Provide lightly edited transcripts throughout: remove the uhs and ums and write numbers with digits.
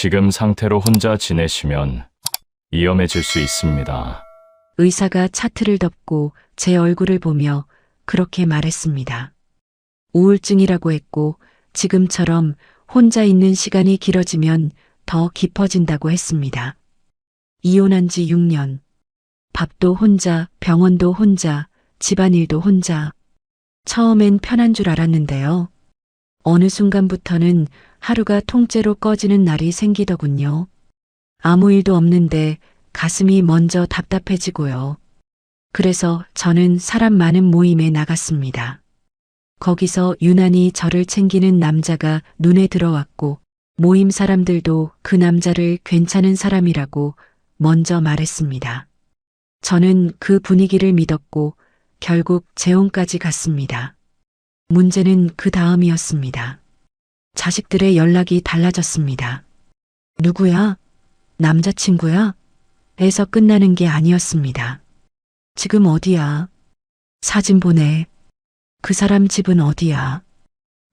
지금 상태로 혼자 지내시면 위험해질 수 있습니다. 의사가 차트를 덮고 제 얼굴을 보며 그렇게 말했습니다. 우울증이라고 했고 지금처럼 혼자 있는 시간이 길어지면 더 깊어진다고 했습니다. 이혼한 지 6년. 밥도 혼자, 병원도 혼자, 집안일도 혼자. 처음엔 편한 줄 알았는데요. 어느 순간부터는 하루가 통째로 꺼지는 날이 생기더군요. 아무 일도 없는데 가슴이 먼저 답답해지고요. 그래서 저는 사람 많은 모임에 나갔습니다. 거기서 유난히 저를 챙기는 남자가 눈에 들어왔고 모임 사람들도 그 남자를 괜찮은 사람이라고 먼저 말했습니다. 저는 그 분위기를 믿었고 결국 재혼까지 갔습니다. 문제는 그 다음이었습니다. 자식들의 연락이 달라졌습니다. 누구야? 남자친구야? 에서 끝나는 게 아니었습니다. 지금 어디야? 사진 보내. 그 사람 집은 어디야?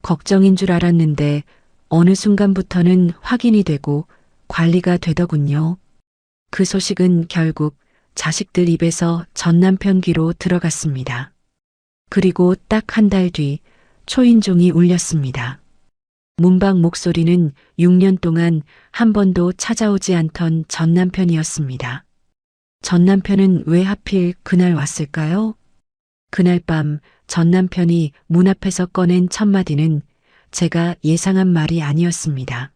걱정인 줄 알았는데 어느 순간부터는 확인이 되고 관리가 되더군요. 그 소식은 결국 자식들 입에서 전 남편 귀로 들어갔습니다. 그리고 딱 한 달 뒤 초인종이 울렸습니다. 문밖 목소리는 6년 동안 한 번도 찾아오지 않던 전 남편이었습니다. 전 남편은 왜 하필 그날 왔을까요? 그날 밤 전 남편이 문 앞에서 꺼낸 첫 마디는 제가 예상한 말이 아니었습니다.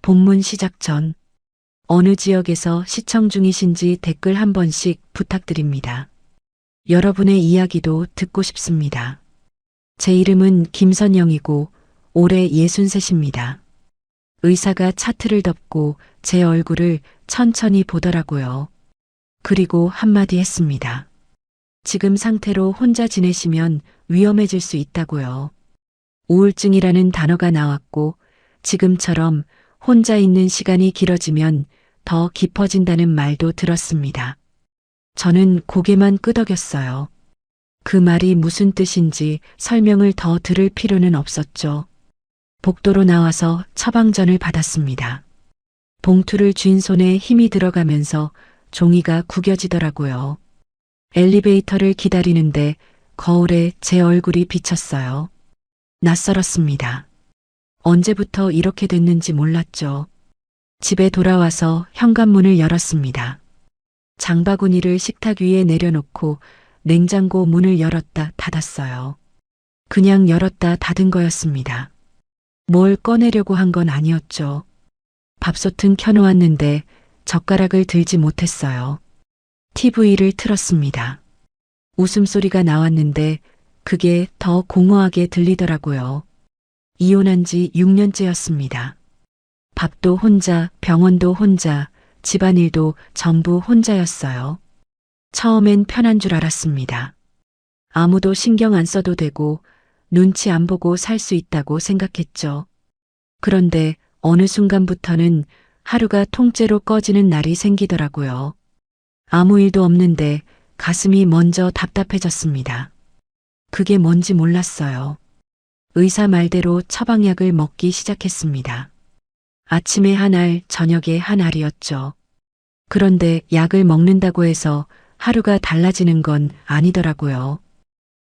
본문 시작 전 어느 지역에서 시청 중이신지 댓글 한 번씩 부탁드립니다. 여러분의 이야기도 듣고 싶습니다. 제 이름은 김선영이고 올해 63입니다. 의사가 차트를 덮고 제 얼굴을 천천히 보더라고요. 그리고 한마디 했습니다. 지금 상태로 혼자 지내시면 위험해질 수 있다고요. 우울증이라는 단어가 나왔고 지금처럼 혼자 있는 시간이 길어지면 더 깊어진다는 말도 들었습니다. 저는 고개만 끄덕였어요. 그 말이 무슨 뜻인지 설명을 더 들을 필요는 없었죠. 복도로 나와서 처방전을 받았습니다. 봉투를 쥔 손에 힘이 들어가면서 종이가 구겨지더라고요. 엘리베이터를 기다리는데 거울에 제 얼굴이 비쳤어요. 낯설었습니다. 언제부터 이렇게 됐는지 몰랐죠. 집에 돌아와서 현관문을 열었습니다. 장바구니를 식탁 위에 내려놓고 냉장고 문을 열었다 닫았어요. 그냥 열었다 닫은 거였습니다. 뭘 꺼내려고 한 건 아니었죠. 밥솥은 켜놓았는데 젓가락을 들지 못했어요. TV를 틀었습니다. 웃음소리가 나왔는데 그게 더 공허하게 들리더라고요. 이혼한 지 6년째였습니다. 밥도 혼자, 병원도 혼자, 집안일도 전부 혼자였어요. 처음엔 편한 줄 알았습니다. 아무도 신경 안 써도 되고 눈치 안 보고 살 수 있다고 생각했죠. 그런데 어느 순간부터는 하루가 통째로 꺼지는 날이 생기더라고요. 아무 일도 없는데 가슴이 먼저 답답해졌습니다. 그게 뭔지 몰랐어요. 의사 말대로 처방약을 먹기 시작했습니다. 아침에 한 알, 저녁에 한 알이었죠. 그런데 약을 먹는다고 해서 하루가 달라지는 건 아니더라고요.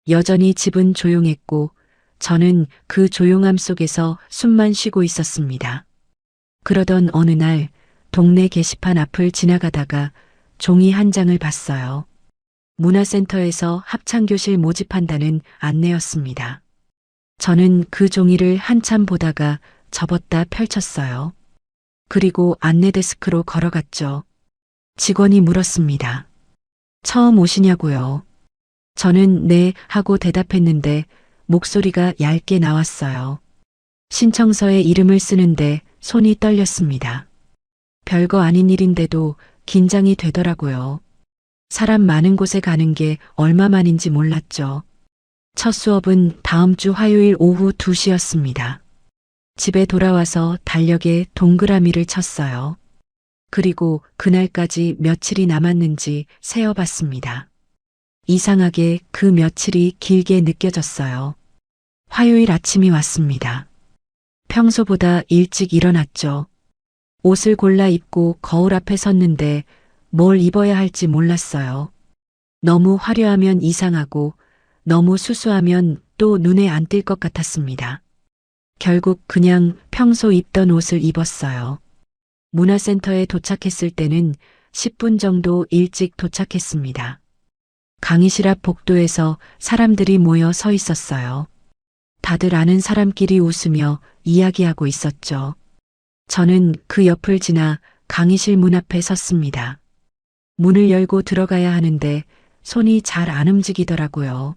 여전히 집은 조용했고 저는 그 조용함 속에서 숨만 쉬고 있었습니다. 그러던 어느 날 동네 게시판 앞을 지나가다가 종이 한 장을 봤어요. 문화센터에서 합창교실 모집한다는 안내였습니다. 저는 그 종이를 한참 보다가 접었다 펼쳤어요. 그리고 안내 데스크로 걸어갔죠. 직원이 물었습니다. 처음 오시냐고요? 저는 네 하고 대답했는데 목소리가 얇게 나왔어요. 신청서에 이름을 쓰는데 손이 떨렸습니다. 별거 아닌 일인데도 긴장이 되더라고요. 사람 많은 곳에 가는 게 얼마만인지 몰랐죠. 첫 수업은 다음 주 화요일 오후 2시였습니다. 집에 돌아와서 달력에 동그라미를 쳤어요. 그리고 그날까지 며칠이 남았는지 세어봤습니다. 이상하게 그 며칠이 길게 느껴졌어요. 화요일 아침이 왔습니다. 평소보다 일찍 일어났죠. 옷을 골라 입고 거울 앞에 섰는데 뭘 입어야 할지 몰랐어요. 너무 화려하면 이상하고 너무 수수하면 또 눈에 안 띌 것 같았습니다. 결국 그냥 평소 입던 옷을 입었어요. 문화센터에 도착했을 때는 10분 정도 일찍 도착했습니다. 강의실 앞 복도에서 사람들이 모여 서 있었어요. 다들 아는 사람끼리 웃으며 이야기하고 있었죠. 저는 그 옆을 지나 강의실 문 앞에 섰습니다. 문을 열고 들어가야 하는데 손이 잘 안 움직이더라고요.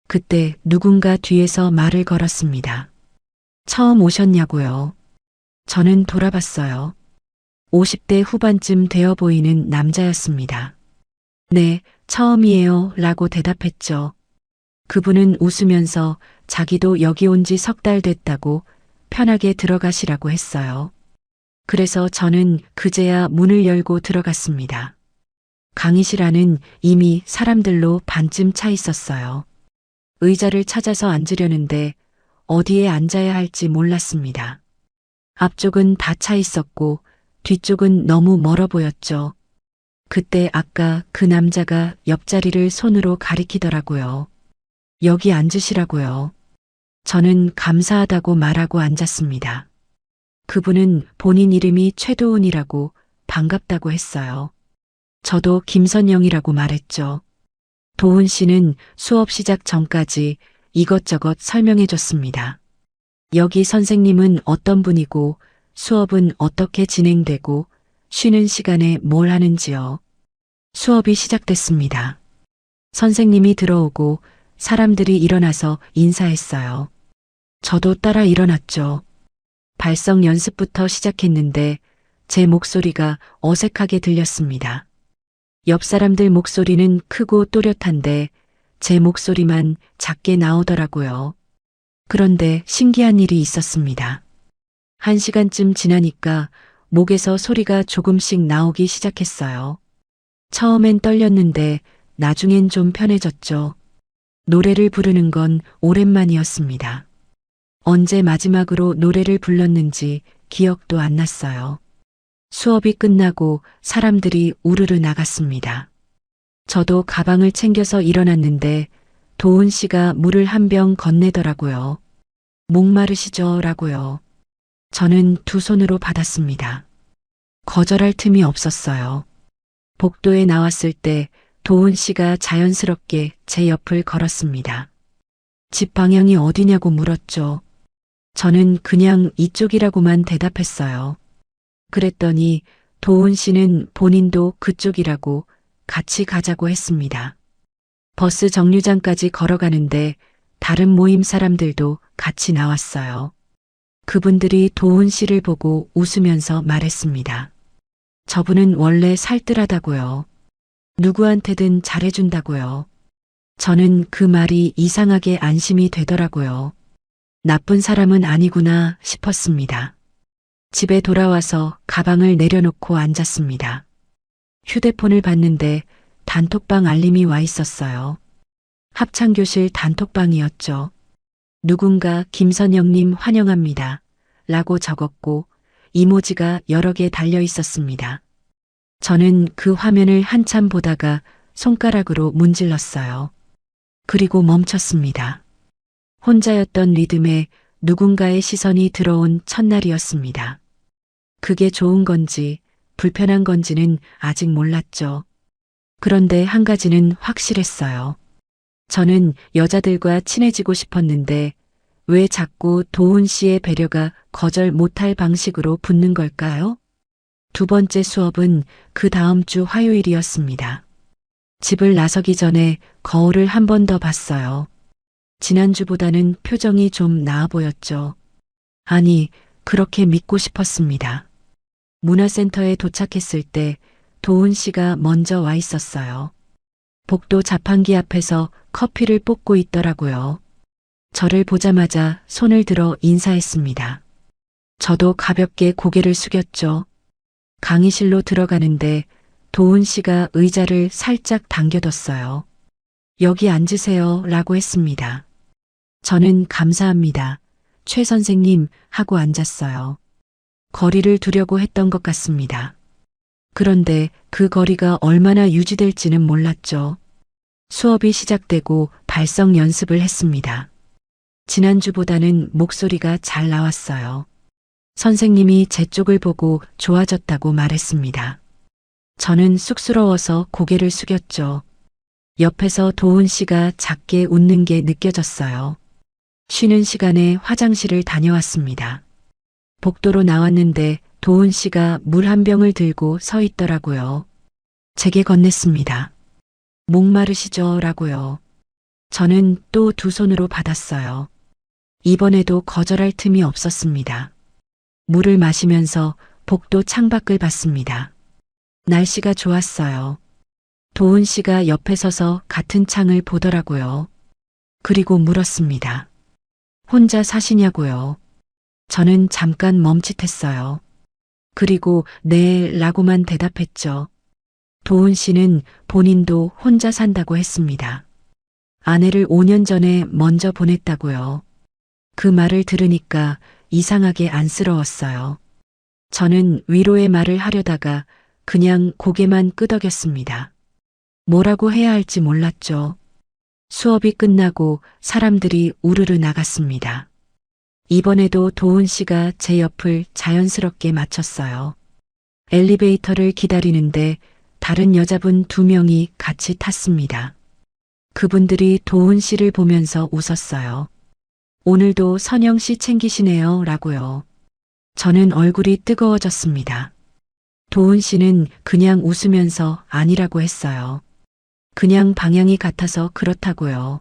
그때 누군가 뒤에서 말을 걸었습니다. 처음 오셨냐고요. 저는 돌아봤어요. 50대 후반쯤 되어 보이는 남자였습니다. 네, 처음이에요 라고 대답했죠. 그분은 웃으면서 자기도 여기 온 지 석 달 됐다고 편하게 들어가시라고 했어요. 그래서 저는 그제야 문을 열고 들어갔습니다. 강의실 안은 이미 사람들로 반쯤 차 있었어요. 의자를 찾아서 앉으려는데 어디에 앉아야 할지 몰랐습니다. 앞쪽은 다 차 있었고 뒤쪽은 너무 멀어 보였죠. 그때 아까 그 남자가 옆자리를 손으로 가리키더라고요. 여기 앉으시라고요. 저는 감사하다고 말하고 앉았습니다. 그분은 본인 이름이 최도훈이라고 반갑다고 했어요. 저도 김선영이라고 말했죠. 도훈 씨는 수업 시작 전까지 이것저것 설명해 줬습니다. 여기 선생님은 어떤 분이고 수업은 어떻게 진행되고 쉬는 시간에 뭘 하는지요. 수업이 시작됐습니다. 선생님이 들어오고 사람들이 일어나서 인사했어요. 저도 따라 일어났죠. 발성 연습부터 시작했는데 제 목소리가 어색하게 들렸습니다. 옆 사람들 목소리는 크고 또렷한데 제 목소리만 작게 나오더라고요. 그런데 신기한 일이 있었습니다. 1시간쯤 지나니까 목에서 소리가 조금씩 나오기 시작했어요. 처음엔 떨렸는데 나중엔 좀 편해졌죠. 노래를 부르는 건 오랜만이었습니다. 언제 마지막으로 노래를 불렀는지 기억도 안 났어요. 수업이 끝나고 사람들이 우르르 나갔습니다. 저도 가방을 챙겨서 일어났는데 도훈 씨가 물을 한 병 건네더라고요. 목마르시죠? 라고요. 저는 두 손으로 받았습니다. 거절할 틈이 없었어요. 복도에 나왔을 때 도훈 씨가 자연스럽게 제 옆을 걸었습니다. 집 방향이 어디냐고 물었죠. 저는 그냥 이쪽이라고만 대답했어요. 그랬더니 도훈 씨는 본인도 그쪽이라고 같이 가자고 했습니다. 버스 정류장까지 걸어가는데 다른 모임 사람들도 같이 나왔어요. 그분들이 도훈 씨를 보고 웃으면서 말했습니다. 저분은 원래 살뜰하다고요. 누구한테든 잘해준다고요. 저는 그 말이 이상하게 안심이 되더라고요. 나쁜 사람은 아니구나 싶었습니다. 집에 돌아와서 가방을 내려놓고 앉았습니다. 휴대폰을 봤는데 단톡방 알림이 와 있었어요. 합창교실 단톡방이었죠. 누군가 김선영님 환영합니다. 라고 적었고 이모지가 여러 개 달려 있었습니다. 저는 그 화면을 한참 보다가 손가락으로 문질렀어요. 그리고 멈췄습니다. 혼자였던 리듬에 누군가의 시선이 들어온 첫날이었습니다. 그게 좋은 건지 불편한 건지는 아직 몰랐죠. 그런데 한 가지는 확실했어요. 저는 여자들과 친해지고 싶었는데 왜 자꾸 도훈 씨의 배려가 거절 못할 방식으로 붙는 걸까요? 두 번째 수업은 그 다음 주 화요일이었습니다. 집을 나서기 전에 거울을 한 번 더 봤어요. 지난주보다는 표정이 좀 나아 보였죠. 아니, 그렇게 믿고 싶었습니다. 문화센터에 도착했을 때 도훈 씨가 먼저 와 있었어요. 복도 자판기 앞에서 커피를 볶고 있더라고요. 저를 보자마자 손을 들어 인사했습니다. 저도 가볍게 고개를 숙였죠. 강의실로 들어가는데 도훈 씨가 의자를 살짝 당겨뒀어요. 여기 앉으세요 라고 했습니다. 저는 감사합니다. 최 선생님 하고 앉았어요. 거리를 두려고 했던 것 같습니다. 그런데 그 거리가 얼마나 유지될지는 몰랐죠. 수업이 시작되고 발성 연습을 했습니다. 지난주보다는 목소리가 잘 나왔어요. 선생님이 제 쪽을 보고 좋아졌다고 말했습니다. 저는 쑥스러워서 고개를 숙였죠. 옆에서 도훈 씨가 작게 웃는 게 느껴졌어요. 쉬는 시간에 화장실을 다녀왔습니다. 복도로 나왔는데 도훈 씨가 물 한 병을 들고 서 있더라고요. 제게 건넸습니다. 목마르시죠? 라고요. 저는 또 두 손으로 받았어요. 이번에도 거절할 틈이 없었습니다. 물을 마시면서 복도 창밖을 봤습니다. 날씨가 좋았어요. 도훈 씨가 옆에 서서 같은 창을 보더라고요. 그리고 물었습니다. 혼자 사시냐고요. 저는 잠깐 멈칫했어요. 그리고 네 라고만 대답했죠. 도훈 씨는 본인도 혼자 산다고 했습니다. 아내를 5년 전에 먼저 보냈다고요. 그 말을 들으니까 이상하게 안쓰러웠어요. 저는 위로의 말을 하려다가 그냥 고개만 끄덕였습니다. 뭐라고 해야 할지 몰랐죠. 수업이 끝나고 사람들이 우르르 나갔습니다. 이번에도 도훈 씨가 제 옆을 자연스럽게 맞췄어요. 엘리베이터를 기다리는데 다른 여자분 2명이 같이 탔습니다. 그분들이 도훈 씨를 보면서 웃었어요. 오늘도 선영 씨 챙기시네요 라고요. 저는 얼굴이 뜨거워졌습니다. 도훈 씨는 그냥 웃으면서 아니라고 했어요. 그냥 방향이 같아서 그렇다고요.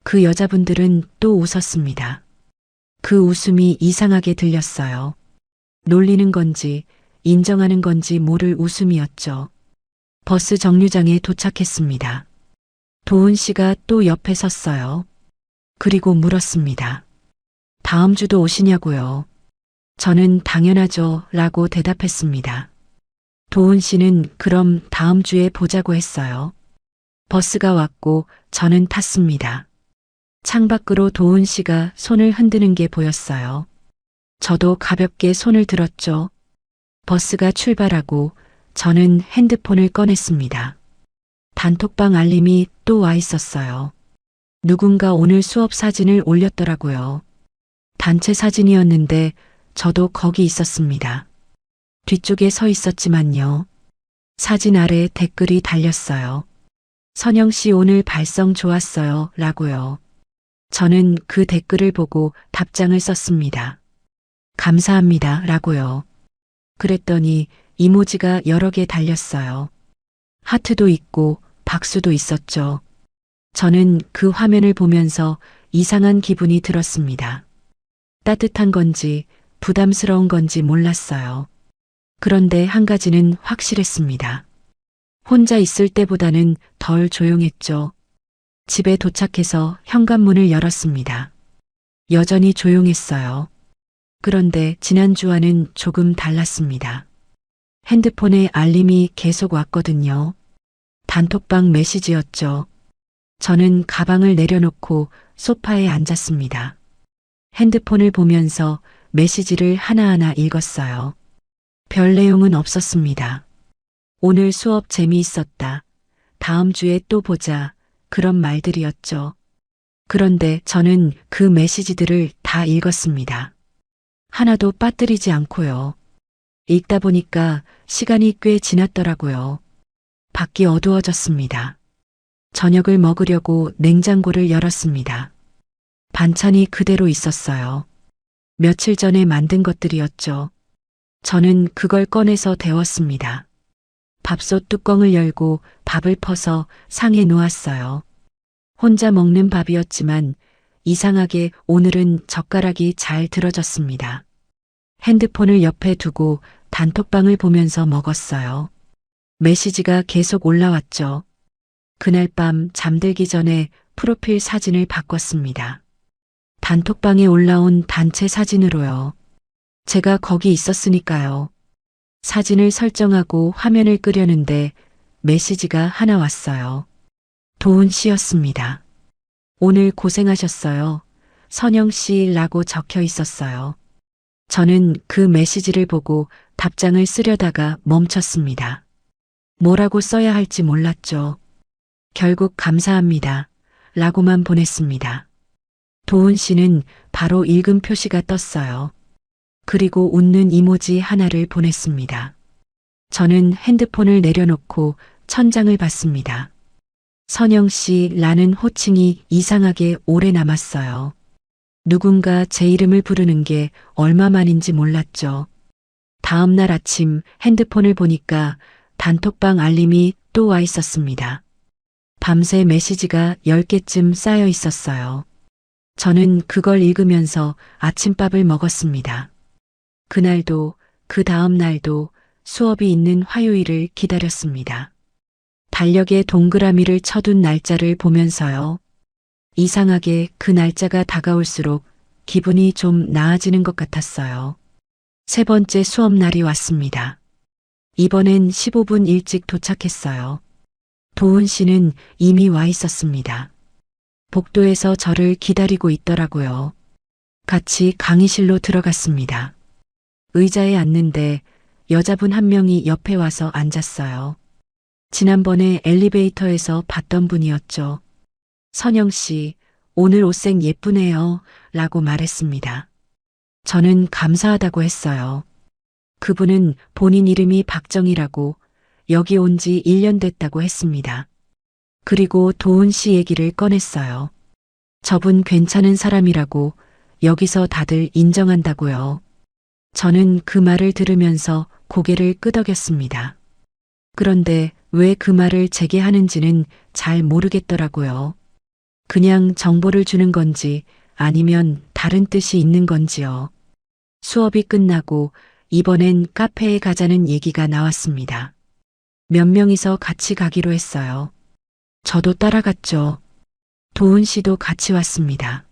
그 여자분들은 또 웃었습니다. 그 웃음이 이상하게 들렸어요. 놀리는 건지 인정하는 건지 모를 웃음이었죠. 버스 정류장에 도착했습니다. 도훈 씨가 또 옆에 섰어요. 그리고 물었습니다. 다음 주도 오시냐고요. 저는 당연하죠 라고 대답했습니다. 도훈 씨는 그럼 다음 주에 보자고 했어요. 버스가 왔고 저는 탔습니다. 창밖으로 도훈 씨가 손을 흔드는 게 보였어요. 저도 가볍게 손을 들었죠. 버스가 출발하고 저는 핸드폰을 꺼냈습니다. 단톡방 알림이 또 와 있었어요. 누군가 오늘 수업 사진을 올렸더라고요. 단체 사진이었는데 저도 거기 있었습니다. 뒤쪽에 서 있었지만요. 사진 아래 댓글이 달렸어요. 선영 씨 오늘 발성 좋았어요 라고요. 저는 그 댓글을 보고 답장을 썼습니다. 감사합니다 라고요. 그랬더니 이모지가 여러 개 달렸어요. 하트도 있고 박수도 있었죠. 저는 그 화면을 보면서 이상한 기분이 들었습니다. 따뜻한 건지 부담스러운 건지 몰랐어요. 그런데 한 가지는 확실했습니다. 혼자 있을 때보다는 덜 조용했죠. 집에 도착해서 현관문을 열었습니다. 여전히 조용했어요. 그런데 지난주와는 조금 달랐습니다. 핸드폰에 알림이 계속 왔거든요. 단톡방 메시지였죠. 저는 가방을 내려놓고 소파에 앉았습니다. 핸드폰을 보면서 메시지를 하나하나 읽었어요. 별 내용은 없었습니다. 오늘 수업 재미있었다. 다음 주에 또 보자. 그런 말들이었죠. 그런데 저는 그 메시지들을 다 읽었습니다. 하나도 빠뜨리지 않고요. 읽다 보니까 시간이 꽤 지났더라고요. 밖이 어두워졌습니다. 저녁을 먹으려고 냉장고를 열었습니다. 반찬이 그대로 있었어요. 며칠 전에 만든 것들이었죠. 저는 그걸 꺼내서 데웠습니다. 밥솥 뚜껑을 열고 밥을 퍼서 상에 놓았어요. 혼자 먹는 밥이었지만 이상하게 오늘은 젓가락이 잘 들어졌습니다. 핸드폰을 옆에 두고 단톡방을 보면서 먹었어요. 메시지가 계속 올라왔죠. 그날 밤 잠들기 전에 프로필 사진을 바꿨습니다. 단톡방에 올라온 단체 사진으로요. 제가 거기 있었으니까요. 사진을 설정하고 화면을 끄려는데 메시지가 하나 왔어요. 도훈 씨였습니다. 오늘 고생하셨어요. 선영 씨라고 적혀 있었어요. 저는 그 메시지를 보고 답장을 쓰려다가 멈췄습니다. 뭐라고 써야 할지 몰랐죠. 결국 감사합니다. 라고만 보냈습니다. 도훈 씨는 바로 읽은 표시가 떴어요. 그리고 웃는 이모지 하나를 보냈습니다. 저는 핸드폰을 내려놓고 천장을 봤습니다. 선영 씨라는 호칭이 이상하게 오래 남았어요. 누군가 제 이름을 부르는 게 얼마만인지 몰랐죠. 다음 날 아침 핸드폰을 보니까 단톡방 알림이 또 와 있었습니다. 밤새 메시지가 10개쯤 쌓여 있었어요. 저는 그걸 읽으면서 아침밥을 먹었습니다. 그날도 그 다음 날도 수업이 있는 화요일을 기다렸습니다. 달력에 동그라미를 쳐둔 날짜를 보면서요. 이상하게 그 날짜가 다가올수록 기분이 좀 나아지는 것 같았어요. 세 번째 수업 날이 왔습니다. 이번엔 15분 일찍 도착했어요. 도훈 씨는 이미 와 있었습니다. 복도에서 저를 기다리고 있더라고요. 같이 강의실로 들어갔습니다. 의자에 앉는데 여자분 한 명이 옆에 와서 앉았어요. 지난번에 엘리베이터에서 봤던 분이었죠. 선영 씨, 오늘 옷색 예쁘네요. 라고 말했습니다. 저는 감사하다고 했어요. 그분은 본인 이름이 박정희라고 여기 온 지 1년 됐다고 했습니다. 그리고 도훈 씨 얘기를 꺼냈어요. 저분 괜찮은 사람이라고 여기서 다들 인정한다고요. 저는 그 말을 들으면서 고개를 끄덕였습니다. 그런데 왜 그 말을 제게 하는지는 잘 모르겠더라고요. 그냥 정보를 주는 건지 아니면 다른 뜻이 있는 건지요. 수업이 끝나고 이번엔 카페에 가자는 얘기가 나왔습니다. 몇 명이서 같이 가기로 했어요. 저도 따라갔죠. 도훈 씨도 같이 왔습니다.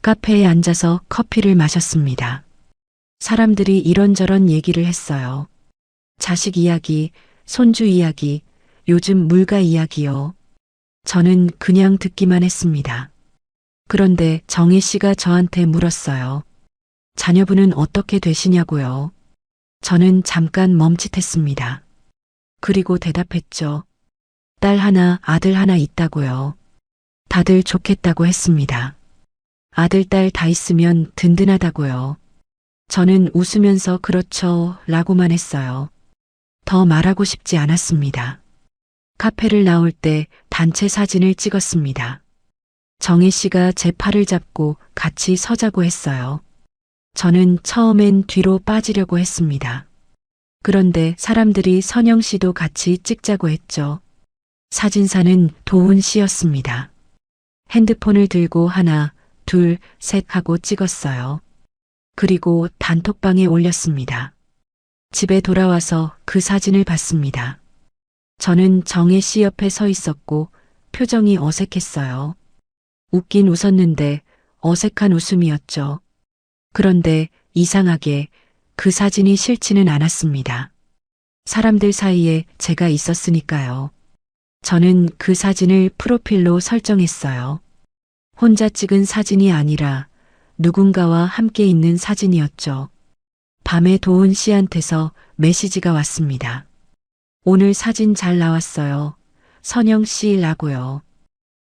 카페에 앉아서 커피를 마셨습니다. 사람들이 이런저런 얘기를 했어요. 자식 이야기, 손주 이야기, 요즘 물가 이야기요. 저는 그냥 듣기만 했습니다. 그런데 정혜 씨가 저한테 물었어요. 자녀분은 어떻게 되시냐고요. 저는 잠깐 멈칫했습니다. 그리고 대답했죠. 딸 하나, 아들 하나 있다고요. 다들 좋겠다고 했습니다. 아들, 딸 다 있으면 든든하다고요. 저는 웃으면서 그렇죠, 라고만 했어요. 더 말하고 싶지 않았습니다. 카페를 나올 때 단체 사진을 찍었습니다. 정혜 씨가 제 팔을 잡고 같이 서자고 했어요. 저는 처음엔 뒤로 빠지려고 했습니다. 그런데 사람들이 선영 씨도 같이 찍자고 했죠. 사진사는 도훈 씨였습니다. 핸드폰을 들고 하나, 둘, 셋 하고 찍었어요. 그리고 단톡방에 올렸습니다. 집에 돌아와서 그 사진을 봤습니다. 저는 정혜 씨 옆에 서 있었고 표정이 어색했어요. 웃긴 웃었는데 어색한 웃음이었죠. 그런데 이상하게 그 사진이 싫지는 않았습니다. 사람들 사이에 제가 있었으니까요. 저는 그 사진을 프로필로 설정했어요. 혼자 찍은 사진이 아니라 누군가와 함께 있는 사진이었죠. 밤에 도훈 씨한테서 메시지가 왔습니다. 오늘 사진 잘 나왔어요. 선영 씨라고요.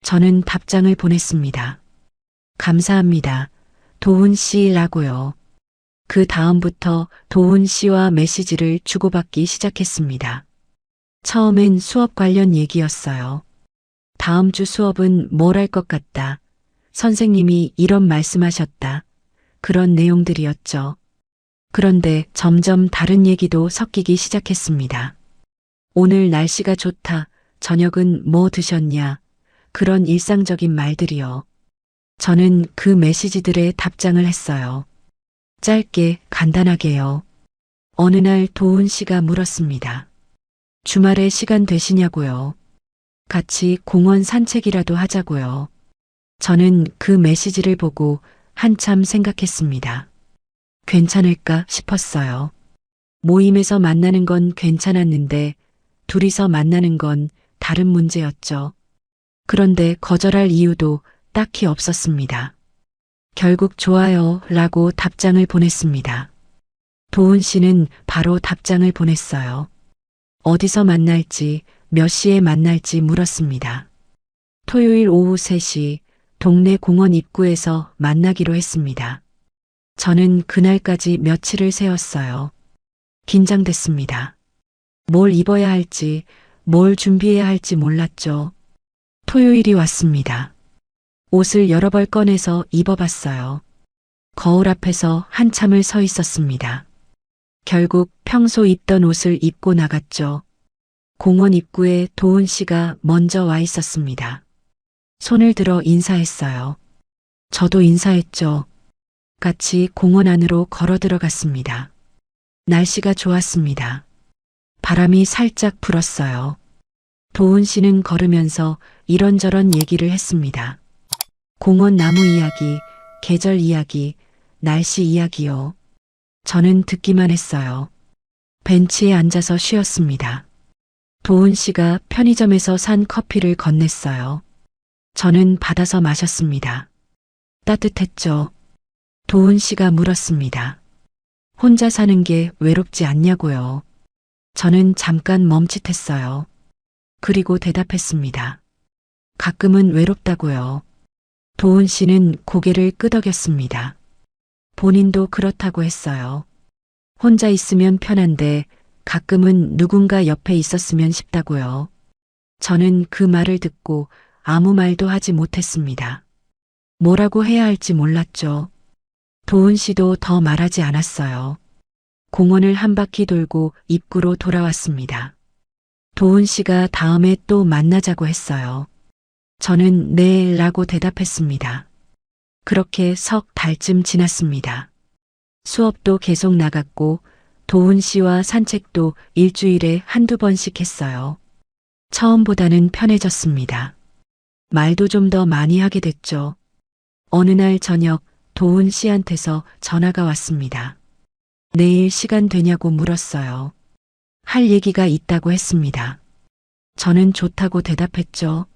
저는 답장을 보냈습니다. 감사합니다. 도훈 씨라고요. 그 다음부터 도훈 씨와 메시지를 주고받기 시작했습니다. 처음엔 수업 관련 얘기였어요. 다음 주 수업은 뭘 할 것 같다. 선생님이 이런 말씀하셨다. 그런 내용들이었죠. 그런데 점점 다른 얘기도 섞이기 시작했습니다. 오늘 날씨가 좋다. 저녁은 뭐 드셨냐. 그런 일상적인 말들이요. 저는 그 메시지들에 답장을 했어요. 짧게 간단하게요. 어느 날 도훈 씨가 물었습니다. 주말에 시간 되시냐고요. 같이 공원 산책이라도 하자고요. 저는 그 메시지를 보고 한참 생각했습니다. 괜찮을까 싶었어요. 모임에서 만나는 건 괜찮았는데 둘이서 만나는 건 다른 문제였죠. 그런데 거절할 이유도 딱히 없었습니다. 결국 좋아요 라고 답장을 보냈습니다. 도훈 씨는 바로 답장을 보냈어요. 어디서 만날지, 몇 시에 만날지 물었습니다. 토요일 오후 3시 동네 공원 입구에서 만나기로 했습니다. 저는 그날까지 며칠을 세웠어요. 긴장됐습니다. 뭘 입어야 할지, 뭘 준비해야 할지 몰랐죠. 토요일이 왔습니다. 옷을 여러 벌 꺼내서 입어봤어요. 거울 앞에서 한참을 서 있었습니다. 결국 평소 입던 옷을 입고 나갔죠. 공원 입구에 도훈 씨가 먼저 와 있었습니다. 손을 들어 인사했어요. 저도 인사했죠. 같이 공원 안으로 걸어 들어갔습니다. 날씨가 좋았습니다. 바람이 살짝 불었어요. 도훈 씨는 걸으면서 이런저런 얘기를 했습니다. 공원 나무 이야기, 계절 이야기, 날씨 이야기요. 저는 듣기만 했어요. 벤치에 앉아서 쉬었습니다. 도훈 씨가 편의점에서 산 커피를 건넸어요. 저는 받아서 마셨습니다. 따뜻했죠. 도훈 씨가 물었습니다. 혼자 사는 게 외롭지 않냐고요. 저는 잠깐 멈칫했어요. 그리고 대답했습니다. 가끔은 외롭다고요. 도훈 씨는 고개를 끄덕였습니다. 본인도 그렇다고 했어요. 혼자 있으면 편한데 가끔은 누군가 옆에 있었으면 싶다고요. 저는 그 말을 듣고 아무 말도 하지 못했습니다. 뭐라고 해야 할지 몰랐죠. 도훈 씨도 더 말하지 않았어요. 공원을 한 바퀴 돌고 입구로 돌아왔습니다. 도훈 씨가 다음에 또 만나자고 했어요. 저는 네 라고 대답했습니다. 그렇게 석 달쯤 지났습니다. 수업도 계속 나갔고 도훈 씨와 산책도 일주일에 한두 번씩 했어요. 처음보다는 편해졌습니다. 말도 좀 더 많이 하게 됐죠. 어느 날 저녁 도훈 씨한테서 전화가 왔습니다. 내일 시간 되냐고 물었어요. 할 얘기가 있다고 했습니다. 저는 좋다고 대답했죠.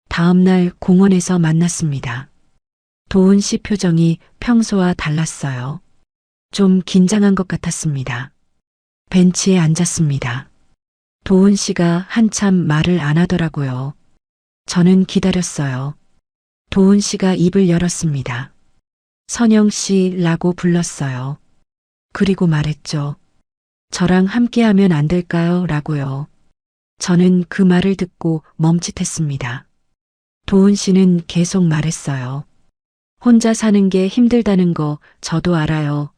다음 날 공원에서 만났습니다. 도훈 씨 표정이 평소와 달랐어요. 좀 긴장한 것 같았습니다. 벤치에 앉았습니다. 도훈 씨가 한참 말을 안 하더라고요. 저는 기다렸어요. 도훈 씨가 입을 열었습니다. 선영 씨라고 불렀어요. 그리고 말했죠. 저랑 함께하면 안 될까요? 라고요. 저는 그 말을 듣고 멈칫했습니다. 도훈 씨는 계속 말했어요. 혼자 사는 게 힘들다는 거 저도 알아요.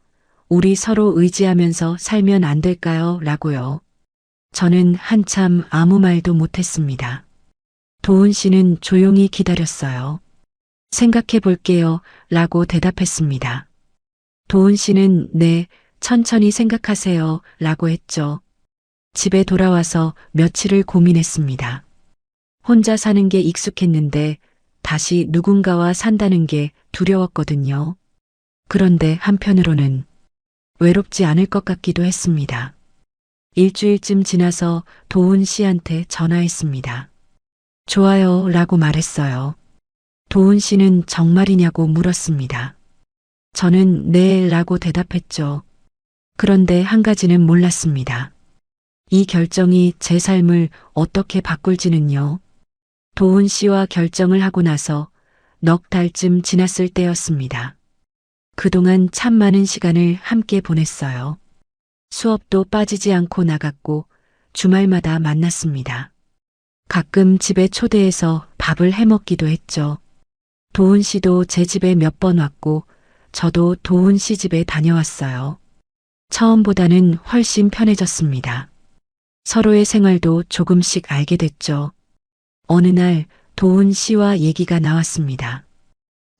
우리 서로 의지하면서 살면 안 될까요? 라고요. 저는 한참 아무 말도 못했습니다. 도훈 씨는 조용히 기다렸어요. 생각해 볼게요. 라고 대답했습니다. 도훈 씨는 네, 천천히 생각하세요. 라고 했죠. 집에 돌아와서 며칠을 고민했습니다. 혼자 사는 게 익숙했는데 다시 누군가와 산다는 게 두려웠거든요. 그런데 한편으로는 외롭지 않을 것 같기도 했습니다. 일주일쯤 지나서 도훈 씨한테 전화했습니다. 좋아요 라고 말했어요. 도훈 씨는 정말이냐고 물었습니다. 저는 네 라고 대답했죠. 그런데 한 가지는 몰랐습니다. 이 결정이 제 삶을 어떻게 바꿀지는요. 도훈 씨와 결정을 하고 나서 넉 달쯤 지났을 때였습니다. 그동안 참 많은 시간을 함께 보냈어요. 수업도 빠지지 않고 나갔고 주말마다 만났습니다. 가끔 집에 초대해서 밥을 해먹기도 했죠. 도훈 씨도 제 집에 몇 번 왔고 저도 도훈 씨 집에 다녀왔어요. 처음보다는 훨씬 편해졌습니다. 서로의 생활도 조금씩 알게 됐죠. 어느 날 도훈 씨와 얘기가 나왔습니다.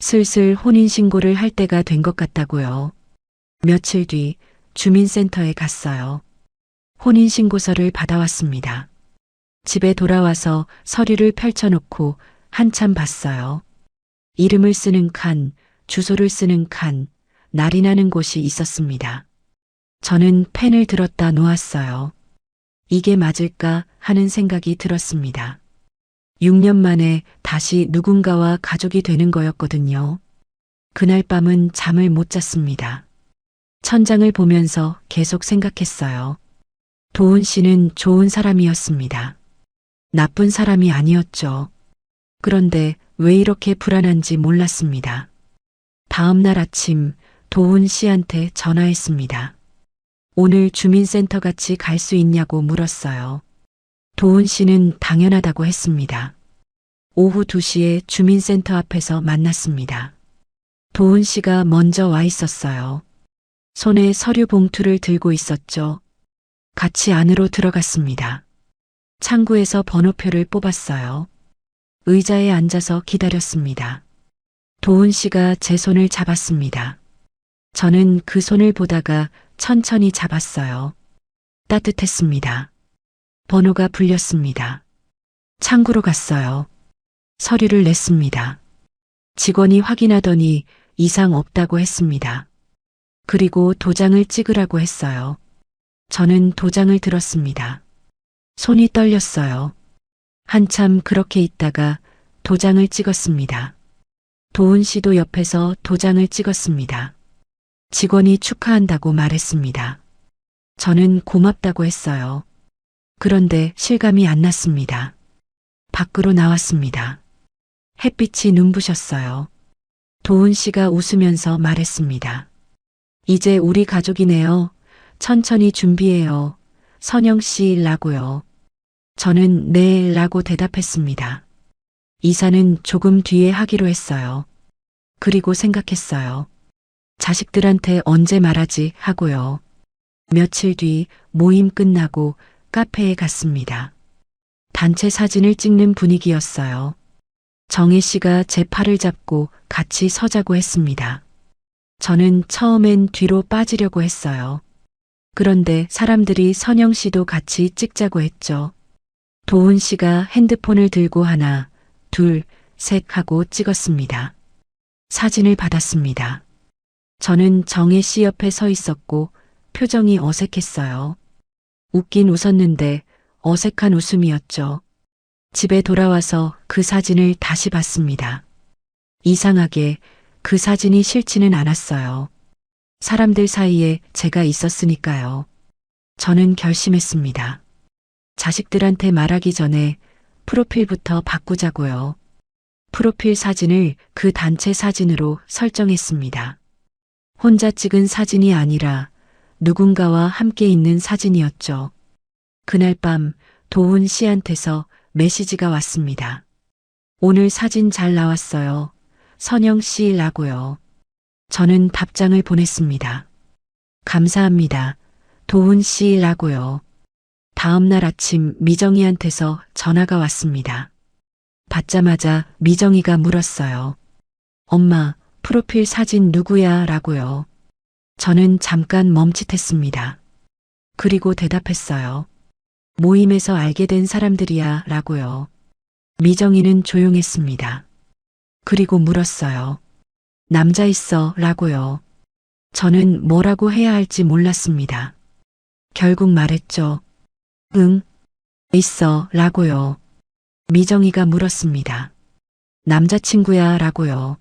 슬슬 혼인신고를 할 때가 된 것 같다고요. 며칠 뒤 주민센터에 갔어요. 혼인신고서를 받아왔습니다. 집에 돌아와서 서류를 펼쳐놓고 한참 봤어요. 이름을 쓰는 칸, 주소를 쓰는 칸, 날이 나는 곳이 있었습니다. 저는 펜을 들었다 놓았어요. 이게 맞을까 하는 생각이 들었습니다. 6년 만에 다시 누군가와 가족이 되는 거였거든요. 그날 밤은 잠을 못 잤습니다. 천장을 보면서 계속 생각했어요. 도훈 씨는 좋은 사람이었습니다. 나쁜 사람이 아니었죠. 그런데 왜 이렇게 불안한지 몰랐습니다. 다음 날 아침 도훈 씨한테 전화했습니다. 오늘 주민센터 같이 갈 수 있냐고 물었어요. 도훈 씨는 당연하다고 했습니다. 오후 2시에 주민센터 앞에서 만났습니다. 도훈 씨가 먼저 와 있었어요. 손에 서류 봉투를 들고 있었죠. 같이 안으로 들어갔습니다. 창구에서 번호표를 뽑았어요. 의자에 앉아서 기다렸습니다. 도훈 씨가 제 손을 잡았습니다. 저는 그 손을 보다가 천천히 잡았어요. 따뜻했습니다. 번호가 불렸습니다. 창구로 갔어요. 서류를 냈습니다. 직원이 확인하더니 이상 없다고 했습니다. 그리고 도장을 찍으라고 했어요. 저는 도장을 들었습니다. 손이 떨렸어요. 한참 그렇게 있다가 도장을 찍었습니다. 도훈 씨도 옆에서 도장을 찍었습니다. 직원이 축하한다고 말했습니다. 저는 고맙다고 했어요. 그런데 실감이 안 났습니다. 밖으로 나왔습니다. 햇빛이 눈부셨어요. 도훈 씨가 웃으면서 말했습니다. 이제 우리 가족이네요. 천천히 준비해요. 선영 씨라고요. 저는 네 라고 대답했습니다. 이사는 조금 뒤에 하기로 했어요. 그리고 생각했어요. 자식들한테 언제 말하지 하고요. 며칠 뒤 모임 끝나고 카페에 갔습니다. 단체 사진을 찍는 분위기였어요. 정혜 씨가 제 팔을 잡고 같이 서자고 했습니다. 저는 처음엔 뒤로 빠지려고 했어요. 그런데 사람들이 선영 씨도 같이 찍자고 했죠. 도훈 씨가 핸드폰을 들고 하나, 둘, 셋 하고 찍었습니다. 사진을 받았습니다. 저는 정혜 씨 옆에 서 있었고 표정이 어색했어요. 웃긴 웃었는데 어색한 웃음이었죠. 집에 돌아와서 그 사진을 다시 봤습니다. 이상하게 그 사진이 싫지는 않았어요. 사람들 사이에 제가 있었으니까요. 저는 결심했습니다. 자식들한테 말하기 전에 프로필부터 바꾸자고요. 프로필 사진을 그 단체 사진으로 설정했습니다. 혼자 찍은 사진이 아니라 누군가와 함께 있는 사진이었죠. 그날 밤 도훈 씨한테서 메시지가 왔습니다. 오늘 사진 잘 나왔어요. 선영 씨라고요. 저는 답장을 보냈습니다. 감사합니다. 도훈 씨라고요. 다음 날 아침 미정이한테서 전화가 왔습니다. 받자마자 미정이가 물었어요. 엄마, 프로필 사진 누구야? 라고요. 저는 잠깐 멈칫했습니다. 그리고 대답했어요. 모임에서 알게 된 사람들이야 라고요. 미정이는 조용했습니다. 그리고 물었어요. 남자 있어 라고요. 저는 뭐라고 해야 할지 몰랐습니다. 결국 말했죠. 응, 있어 라고요. 미정이가 물었습니다. 남자친구야 라고요.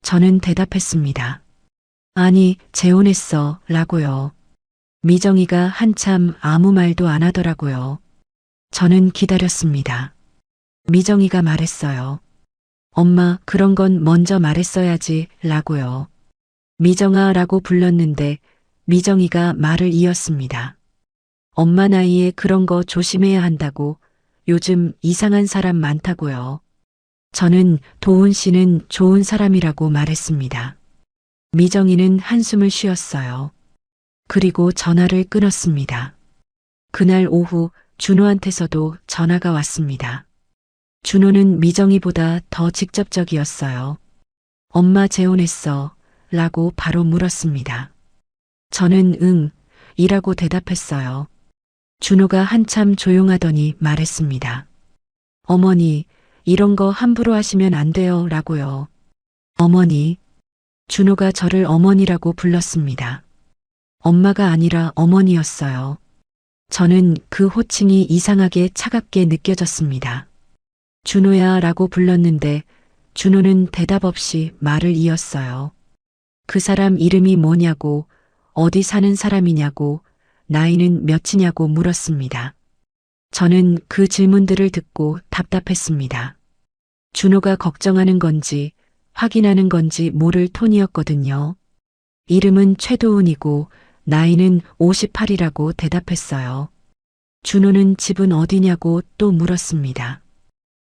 저는 대답했습니다. 아니, 재혼했어 라고요. 미정이가 한참 아무 말도 안 하더라고요. 저는 기다렸습니다. 미정이가 말했어요. 엄마, 그런 건 먼저 말했어야지 라고요. 미정아 라고 불렀는데 미정이가 말을 이었습니다. 엄마 나이에 그런 거 조심해야 한다고. 요즘 이상한 사람 많다고요. 저는 도훈 씨는 좋은 사람이라고 말했습니다. 미정이는 한숨을 쉬었어요. 그리고 전화를 끊었습니다. 그날 오후 준호한테서도 전화가 왔습니다. 준호는 미정이보다 더 직접적이었어요. 엄마 재혼했어 라고 바로 물었습니다. 저는 응 이라고 대답했어요. 준호가 한참 조용하더니 말했습니다. 어머니, 이런 거 함부로 하시면 안 돼요 라고요. 어머니. 준호가 저를 어머니라고 불렀습니다. 엄마가 아니라 어머니였어요. 저는 그 호칭이 이상하게 차갑게 느껴졌습니다. 준호야 라고 불렀는데 준호는 대답 없이 말을 이었어요. 그 사람 이름이 뭐냐고, 어디 사는 사람이냐고, 나이는 몇이냐고 물었습니다. 저는 그 질문들을 듣고 답답했습니다. 준호가 걱정하는 건지 확인하는 건지 모를 톤이었거든요. 이름은 최도훈이고 나이는 58이라고 대답했어요. 준호는 집은 어디냐고 또 물었습니다.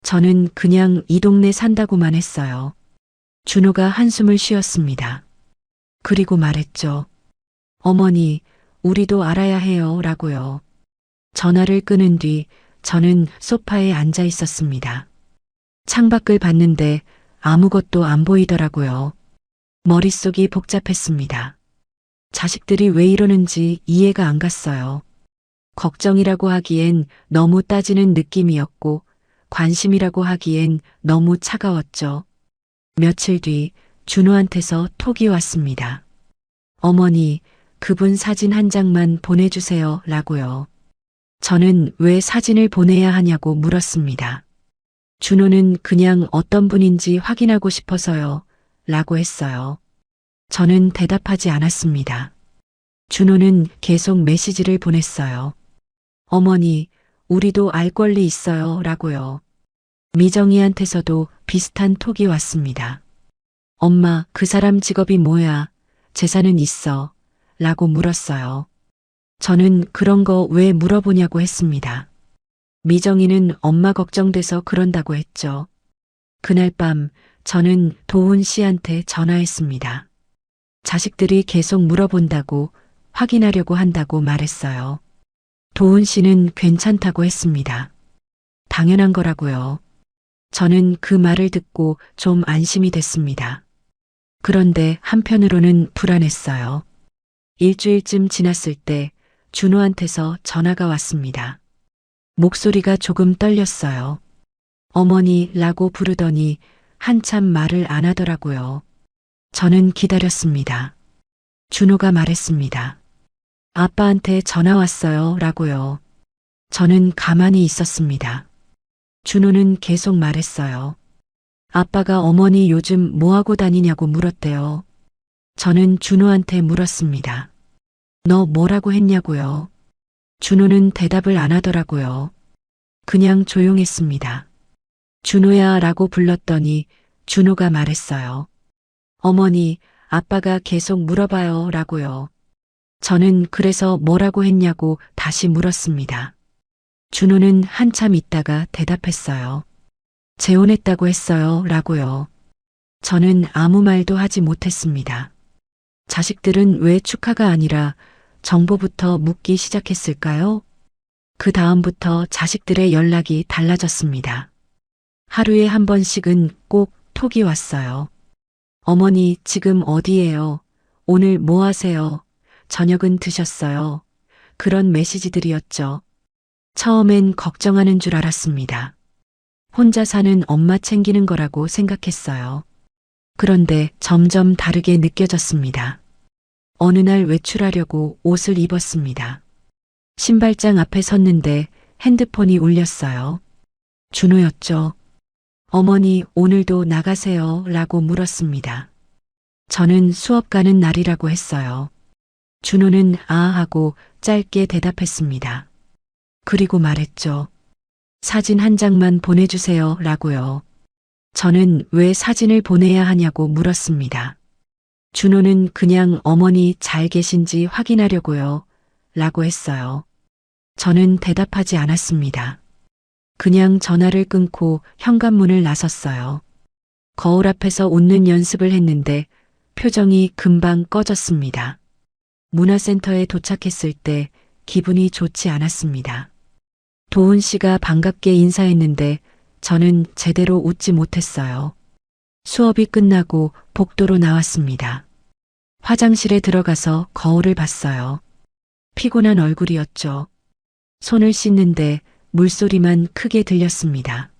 저는 그냥 이 동네 산다고만 했어요. 준호가 한숨을 쉬었습니다. 그리고 말했죠. 어머니, 우리도 알아야 해요. 라고요. 전화를 끊은 뒤 저는 소파에 앉아 있었습니다. 창밖을 봤는데 아무것도 안 보이더라고요. 머릿속이 복잡했습니다. 자식들이 왜 이러는지 이해가 안 갔어요. 걱정이라고 하기엔 너무 따지는 느낌이었고 관심이라고 하기엔 너무 차가웠죠. 며칠 뒤 준호한테서 톡이 왔습니다. 어머니, 그분 사진 한 장만 보내주세요. 라고요. 저는 왜 사진을 보내야 하냐고 물었습니다. 준호는 그냥 어떤 분인지 확인하고 싶어서요. 라고 했어요. 저는 대답하지 않았습니다. 준호는 계속 메시지를 보냈어요. 어머니, 우리도 알 권리 있어요. 라고요. 미정이한테서도 비슷한 톡이 왔습니다. 엄마, 그 사람 직업이 뭐야? 재산은 있어? 라고 물었어요. 저는 그런 거 왜 물어보냐고 했습니다. 미정이는 엄마 걱정돼서 그런다고 했죠. 그날 밤 저는 도훈 씨한테 전화했습니다. 자식들이 계속 물어본다고 확인하려고 한다고 말했어요. 도훈 씨는 괜찮다고 했습니다. 당연한 거라고요. 저는 그 말을 듣고 좀 안심이 됐습니다. 그런데 한편으로는 불안했어요. 일주일쯤 지났을 때 준호한테서 전화가 왔습니다. 목소리가 조금 떨렸어요. 어머니라고 부르더니 한참 말을 안 하더라고요. 저는 기다렸습니다. 준호가 말했습니다. 아빠한테 전화 왔어요. 라고요. 저는 가만히 있었습니다. 준호는 계속 말했어요. 아빠가 어머니 요즘 뭐하고 다니냐고 물었대요. 저는 준호한테 물었습니다. 너 뭐라고 했냐고요. 준호는 대답을 안 하더라고요. 그냥 조용했습니다. 준호야 라고 불렀더니 준호가 말했어요. 어머니, 아빠가 계속 물어봐요. 라고요. 저는 그래서 뭐라고 했냐고 다시 물었습니다. 준호는 한참 있다가 대답했어요. 재혼했다고 했어요. 라고요. 저는 아무 말도 하지 못했습니다. 자식들은 왜 축하가 아니라 정보부터 묻기 시작했을까요? 그 다음부터 자식들의 연락이 달라졌습니다. 하루에 한 번씩은 꼭 톡이 왔어요. 어머니, 지금 어디예요? 오늘 뭐 하세요? 저녁은 드셨어요? 그런 메시지들이었죠. 처음엔 걱정하는 줄 알았습니다. 혼자 사는 엄마 챙기는 거라고 생각했어요. 그런데 점점 다르게 느껴졌습니다. 어느 날 외출하려고 옷을 입었습니다. 신발장 앞에 섰는데 핸드폰이 울렸어요. 준호였죠. 어머니, 오늘도 나가세요? 라고 물었습니다. 저는 수업 가는 날이라고 했어요. 준호는 아 하고 짧게 대답했습니다. 그리고 말했죠. 사진 한 장만 보내주세요. 라고요. 저는 왜 사진을 보내야 하냐고 물었습니다. 준호는 그냥 어머니 잘 계신지 확인하려고요. 라고 했어요. 저는 대답하지 않았습니다. 그냥 전화를 끊고 현관문을 나섰어요. 거울 앞에서 웃는 연습을 했는데 표정이 금방 꺼졌습니다. 문화센터에 도착했을 때 기분이 좋지 않았습니다. 도훈 씨가 반갑게 인사했는데 저는 제대로 웃지 못했어요. 수업이 끝나고 복도로 나왔습니다. 화장실에 들어가서 거울을 봤어요. 피곤한 얼굴이었죠. 손을 씻는데 물소리만 크게 들렸습니다.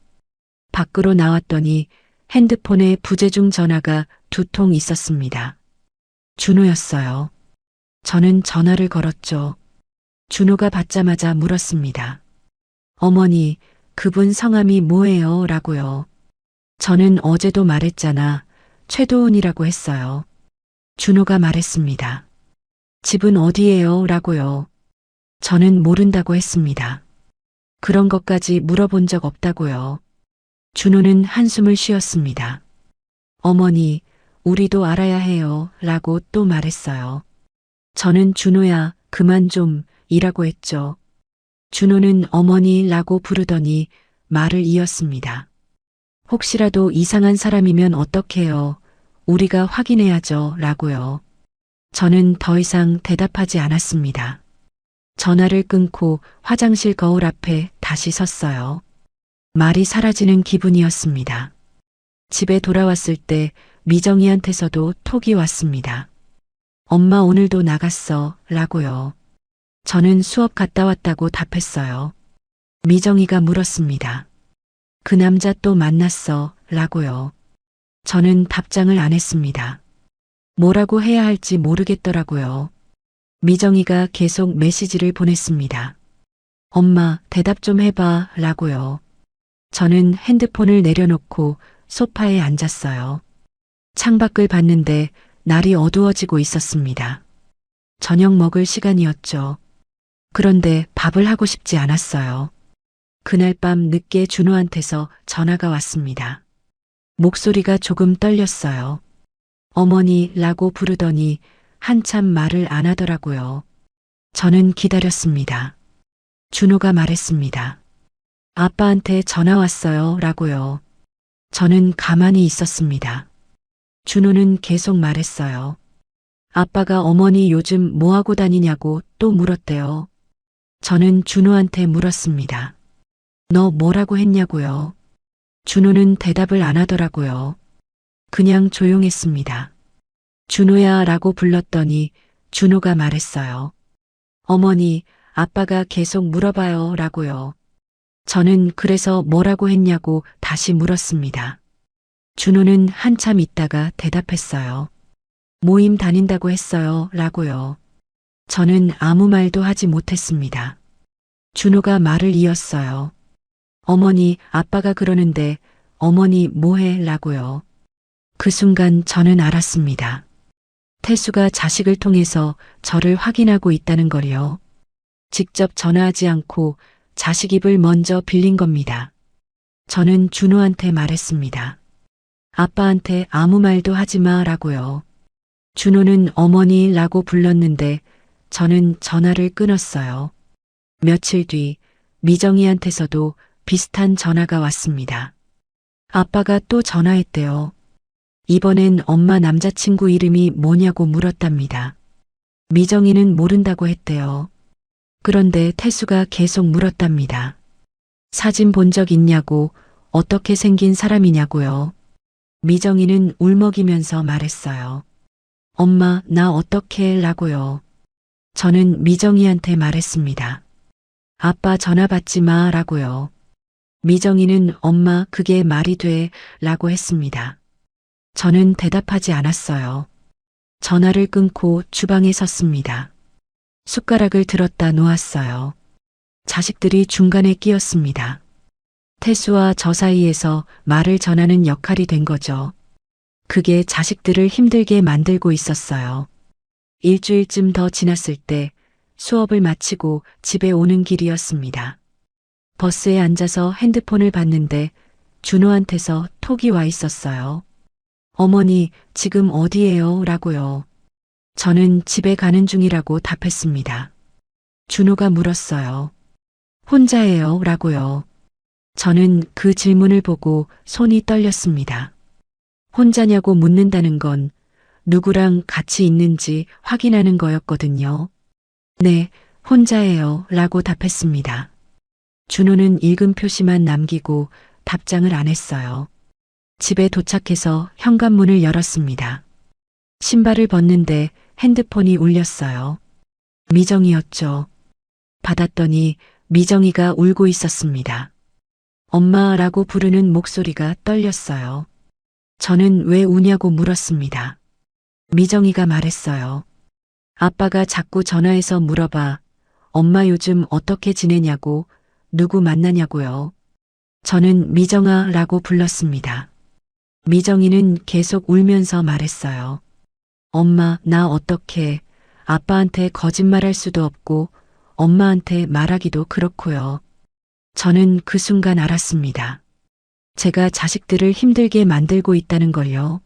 밖으로 나왔더니 핸드폰에 부재중 전화가 2통 있었습니다. 준호였어요. 저는 전화를 걸었죠. 준호가 받자마자 물었습니다. 어머니, 그분 성함이 뭐예요? 라고요. 저는 어제도 말했잖아. 최도훈이라고 했어요. 준호가 말했습니다. 집은 어디예요? 라고요. 저는 모른다고 했습니다. 그런 것까지 물어본 적 없다고요. 준호는 한숨을 쉬었습니다. 어머니, 우리도 알아야 해요. 라고 또 말했어요. 저는 준호야, 그만 좀, 이라고 했죠. 준호는 어머니라고 부르더니 말을 이었습니다. 혹시라도 이상한 사람이면 어떡해요? 우리가 확인해야죠. 라고요. 저는 더 이상 대답하지 않았습니다. 전화를 끊고 화장실 거울 앞에 다시 섰어요. 말이 사라지는 기분이었습니다. 집에 돌아왔을 때 미정이한테서도 톡이 왔습니다. 엄마 오늘도 나갔어. 라고요. 저는 수업 갔다 왔다고 답했어요. 미정이가 물었습니다. 그 남자 또 만났어. 라고요. 저는 답장을 안 했습니다. 뭐라고 해야 할지 모르겠더라고요. 미정이가 계속 메시지를 보냈습니다. 엄마, 대답 좀 해봐. 라고요. 저는 핸드폰을 내려놓고 소파에 앉았어요. 창밖을 봤는데 날이 어두워지고 있었습니다. 저녁 먹을 시간이었죠. 그런데 밥을 하고 싶지 않았어요. 그날 밤 늦게 준호한테서 전화가 왔습니다. 목소리가 조금 떨렸어요. 어머니라고 부르더니 한참 말을 안 하더라고요. 저는 기다렸습니다. 준호가 말했습니다. 아빠한테 전화 왔어요. 라고요. 저는 가만히 있었습니다. 준호는 계속 말했어요. 아빠가 어머니 요즘 뭐하고 다니냐고 또 물었대요. 저는 준호한테 물었습니다. 너 뭐라고 했냐고요. 준호는 대답을 안 하더라고요. 그냥 조용했습니다. 준호야 라고 불렀더니 준호가 말했어요. 어머니, 아빠가 계속 물어봐요. 라고요. 저는 그래서 뭐라고 했냐고 다시 물었습니다. 준호는 한참 있다가 대답했어요. 모임 다닌다고 했어요. 라고요. 저는 아무 말도 하지 못했습니다. 준호가 말을 이었어요. 어머니, 아빠가 그러는데 어머니 뭐해? 라고요. 그 순간 저는 알았습니다. 태수가 자식을 통해서 저를 확인하고 있다는 걸요. 직접 전화하지 않고 자식 입을 먼저 빌린 겁니다. 저는 준호한테 말했습니다. 아빠한테 아무 말도 하지 마. 라고요. 준호는 어머니라고 불렀는데 저는 전화를 끊었어요. 며칠 뒤 미정이한테서도 비슷한 전화가 왔습니다. 아빠가 또 전화했대요. 이번엔 엄마 남자친구 이름이 뭐냐고 물었답니다. 미정이는 모른다고 했대요. 그런데 태수가 계속 물었답니다. 사진 본 적 있냐고, 어떻게 생긴 사람이냐고요. 미정이는 울먹이면서 말했어요. 엄마, 나 어떻게 라고요. 저는 미정이한테 말했습니다. 아빠 전화 받지 마. 라고요. 미정이는 엄마 그게 말이 돼. 라고 했습니다. 저는 대답하지 않았어요. 전화를 끊고 주방에 섰습니다. 숟가락을 들었다 놓았어요. 자식들이 중간에 끼었습니다. 태수와 저 사이에서 말을 전하는 역할이 된 거죠. 그게 자식들을 힘들게 만들고 있었어요. 일주일쯤 더 지났을 때 수업을 마치고 집에 오는 길이었습니다. 버스에 앉아서 핸드폰을 봤는데 준호한테서 톡이 와 있었어요. 어머니, 지금 어디예요? 라고요. 저는 집에 가는 중이라고 답했습니다. 준호가 물었어요. 혼자예요? 라고요. 저는 그 질문을 보고 손이 떨렸습니다. 혼자냐고 묻는다는 건 누구랑 같이 있는지 확인하는 거였거든요. 네, 혼자예요. 라고 답했습니다. 준호는 읽은 표시만 남기고 답장을 안 했어요. 집에 도착해서 현관문을 열었습니다. 신발을 벗는데 핸드폰이 울렸어요. 미정이었죠. 받았더니 미정이가 울고 있었습니다. 엄마라고 부르는 목소리가 떨렸어요. 저는 왜 우냐고 물었습니다. 미정이가 말했어요. 아빠가 자꾸 전화해서 물어봐. 엄마 요즘 어떻게 지내냐고, 누구 만나냐고요. 저는 미정아라고 불렀습니다. 미정이는 계속 울면서 말했어요. 엄마, 나 어떡해. 아빠한테 거짓말할 수도 없고 엄마한테 말하기도 그렇고요. 저는 그 순간 알았습니다. 제가 자식들을 힘들게 만들고 있다는 걸요.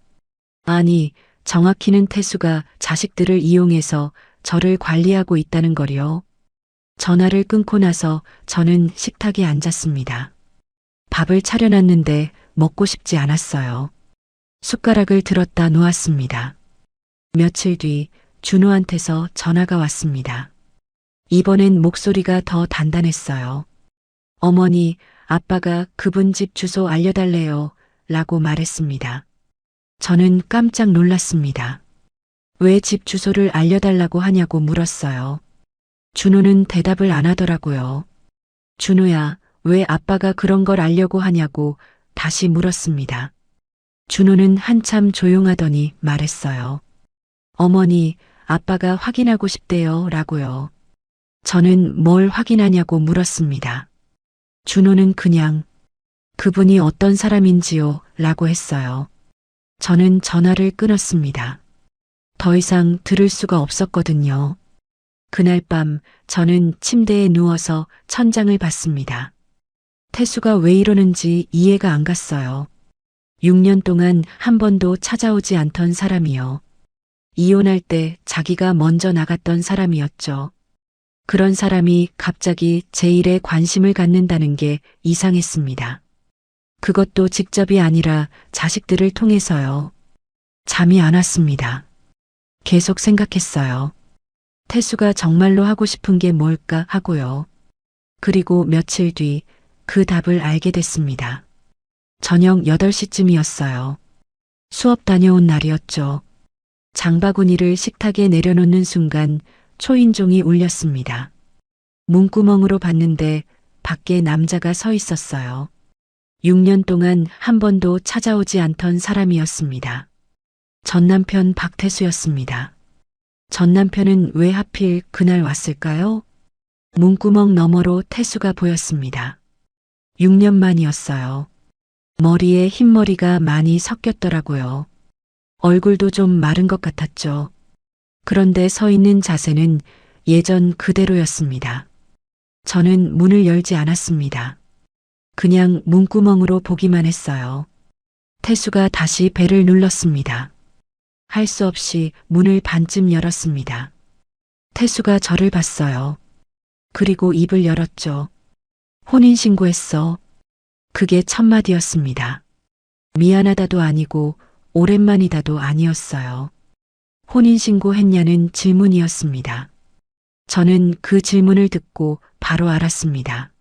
아니, 정확히는 태수가 자식들을 이용해서 저를 관리하고 있다는 걸요. 전화를 끊고 나서 저는 식탁에 앉았습니다. 밥을 차려놨는데 먹고 싶지 않았어요. 숟가락을 들었다 놓았습니다. 며칠 뒤 준호한테서 전화가 왔습니다. 이번엔 목소리가 더 단단했어요. 어머니, 아빠가 그분 집 주소 알려달래요. 라고 말했습니다. 저는 깜짝 놀랐습니다. 왜 집 주소를 알려달라고 하냐고 물었어요. 준호는 대답을 안 하더라고요. 준호야, 왜 아빠가 그런 걸 알려고 하냐고 다시 물었습니다. 준호는 한참 조용하더니 말했어요. 어머니, 아빠가 확인하고 싶대요. 라고요. 저는 뭘 확인하냐고 물었습니다. 준호는 그냥 그분이 어떤 사람인지요. 라고 했어요. 저는 전화를 끊었습니다. 더 이상 들을 수가 없었거든요. 그날 밤 저는 침대에 누워서 천장을 봤습니다. 태수가 왜 이러는지 이해가 안 갔어요. 6년 동안 한 번도 찾아오지 않던 사람이요. 이혼할 때 자기가 먼저 나갔던 사람이었죠. 그런 사람이 갑자기 제 일에 관심을 갖는다는 게 이상했습니다. 그것도 직접이 아니라 자식들을 통해서요. 잠이 안 왔습니다. 계속 생각했어요. 태수가 정말로 하고 싶은 게 뭘까 하고요. 그리고 며칠 뒤 그 답을 알게 됐습니다. 저녁 8시쯤이었어요. 수업 다녀온 날이었죠. 장바구니를 식탁에 내려놓는 순간 초인종이 울렸습니다. 문구멍으로 봤는데 밖에 남자가 서 있었어요. 6년 동안 한 번도 찾아오지 않던 사람이었습니다. 전 남편 박태수였습니다. 전 남편은 왜 하필 그날 왔을까요? 문구멍 너머로 태수가 보였습니다. 6년 만이었어요. 머리에 흰머리가 많이 섞였더라고요. 얼굴도 좀 마른 것 같았죠. 그런데 서 있는 자세는 예전 그대로였습니다. 저는 문을 열지 않았습니다. 그냥 문구멍으로 보기만 했어요. 태수가 다시 벨을 눌렀습니다. 할 수 없이 문을 반쯤 열었습니다. 태수가 저를 봤어요. 그리고 입을 열었죠. 혼인신고했어. 그게 첫마디였습니다. 미안하다도 아니고 오랜만이다도 아니었어요. 혼인신고 했냐는 질문이었습니다. 저는 그 질문을 듣고 바로 알았습니다.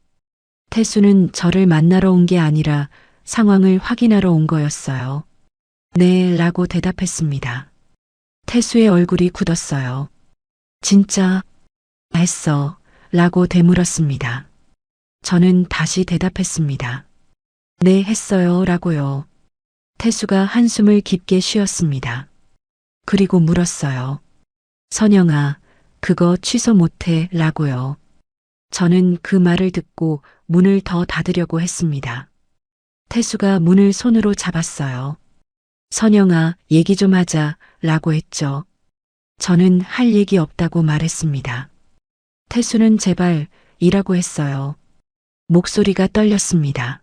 태수는 저를 만나러 온 게 아니라 상황을 확인하러 온 거였어요. 네, 라고 대답했습니다. 태수의 얼굴이 굳었어요. 진짜 했어, 라고 되물었습니다. 저는 다시 대답했습니다. 네, 했어요, 라고요. 태수가 한숨을 깊게 쉬었습니다. 그리고 물었어요. 선영아, 그거 취소 못해, 라고요. 저는 그 말을 듣고 문을 더 닫으려고 했습니다. 태수가 문을 손으로 잡았어요. 선영아, 얘기 좀 하자, 라고 했죠. 저는 할 얘기 없다고 말했습니다. 태수는 제발, 이라고 했어요. 목소리가 떨렸습니다.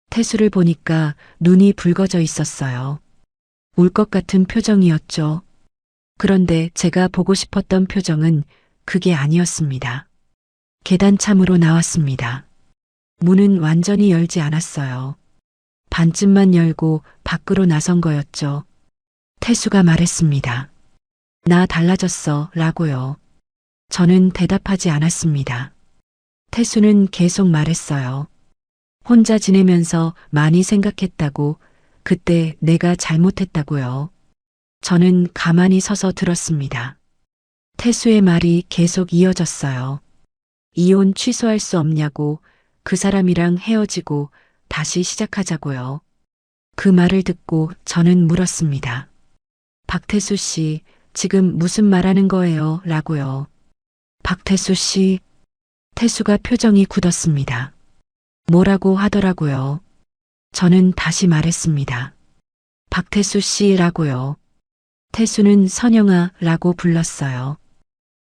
태수를 보니까 눈이 붉어져 있었어요. 울 것 같은 표정이었죠. 그런데 제가 보고 싶었던 표정은 그게 아니었습니다. 계단참으로 나왔습니다. 문은 완전히 열지 않았어요. 반쯤만 열고 밖으로 나선 거였죠. 태수가 말했습니다. 나 달라졌어, 라고요. 저는 대답하지 않았습니다. 태수는 계속 말했어요. 혼자 지내면서 많이 생각했다고, 그때 내가 잘못했다고요. 저는 가만히 서서 들었습니다. 태수의 말이 계속 이어졌어요. 이혼 취소할 수 없냐고, 그 사람이랑 헤어지고 다시 시작하자고요. 그 말을 듣고 저는 물었습니다. 박태수 씨, 지금 무슨 말하는 거예요? 라고요. 박태수 씨, 태수가 표정이 굳었습니다. 뭐라고 하더라고요. 저는 다시 말했습니다. 박태수 씨라고요. 태수는 선영아라고 불렀어요.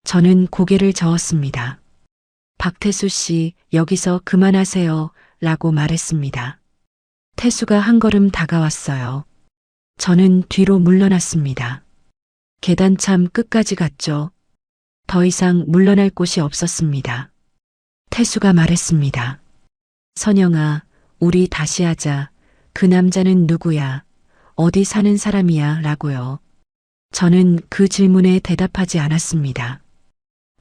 저는 고개를 저었습니다. 박태수 씨, 여기서 그만하세요. 라고 말했습니다. 태수가 한 걸음 다가왔어요. 저는 뒤로 물러났습니다. 계단 참 끝까지 갔죠. 더 이상 물러날 곳이 없었습니다. 태수가 말했습니다. 선영아, 우리 다시 하자. 그 남자는 누구야? 어디 사는 사람이야? 라고요. 저는 그 질문에 대답하지 않았습니다.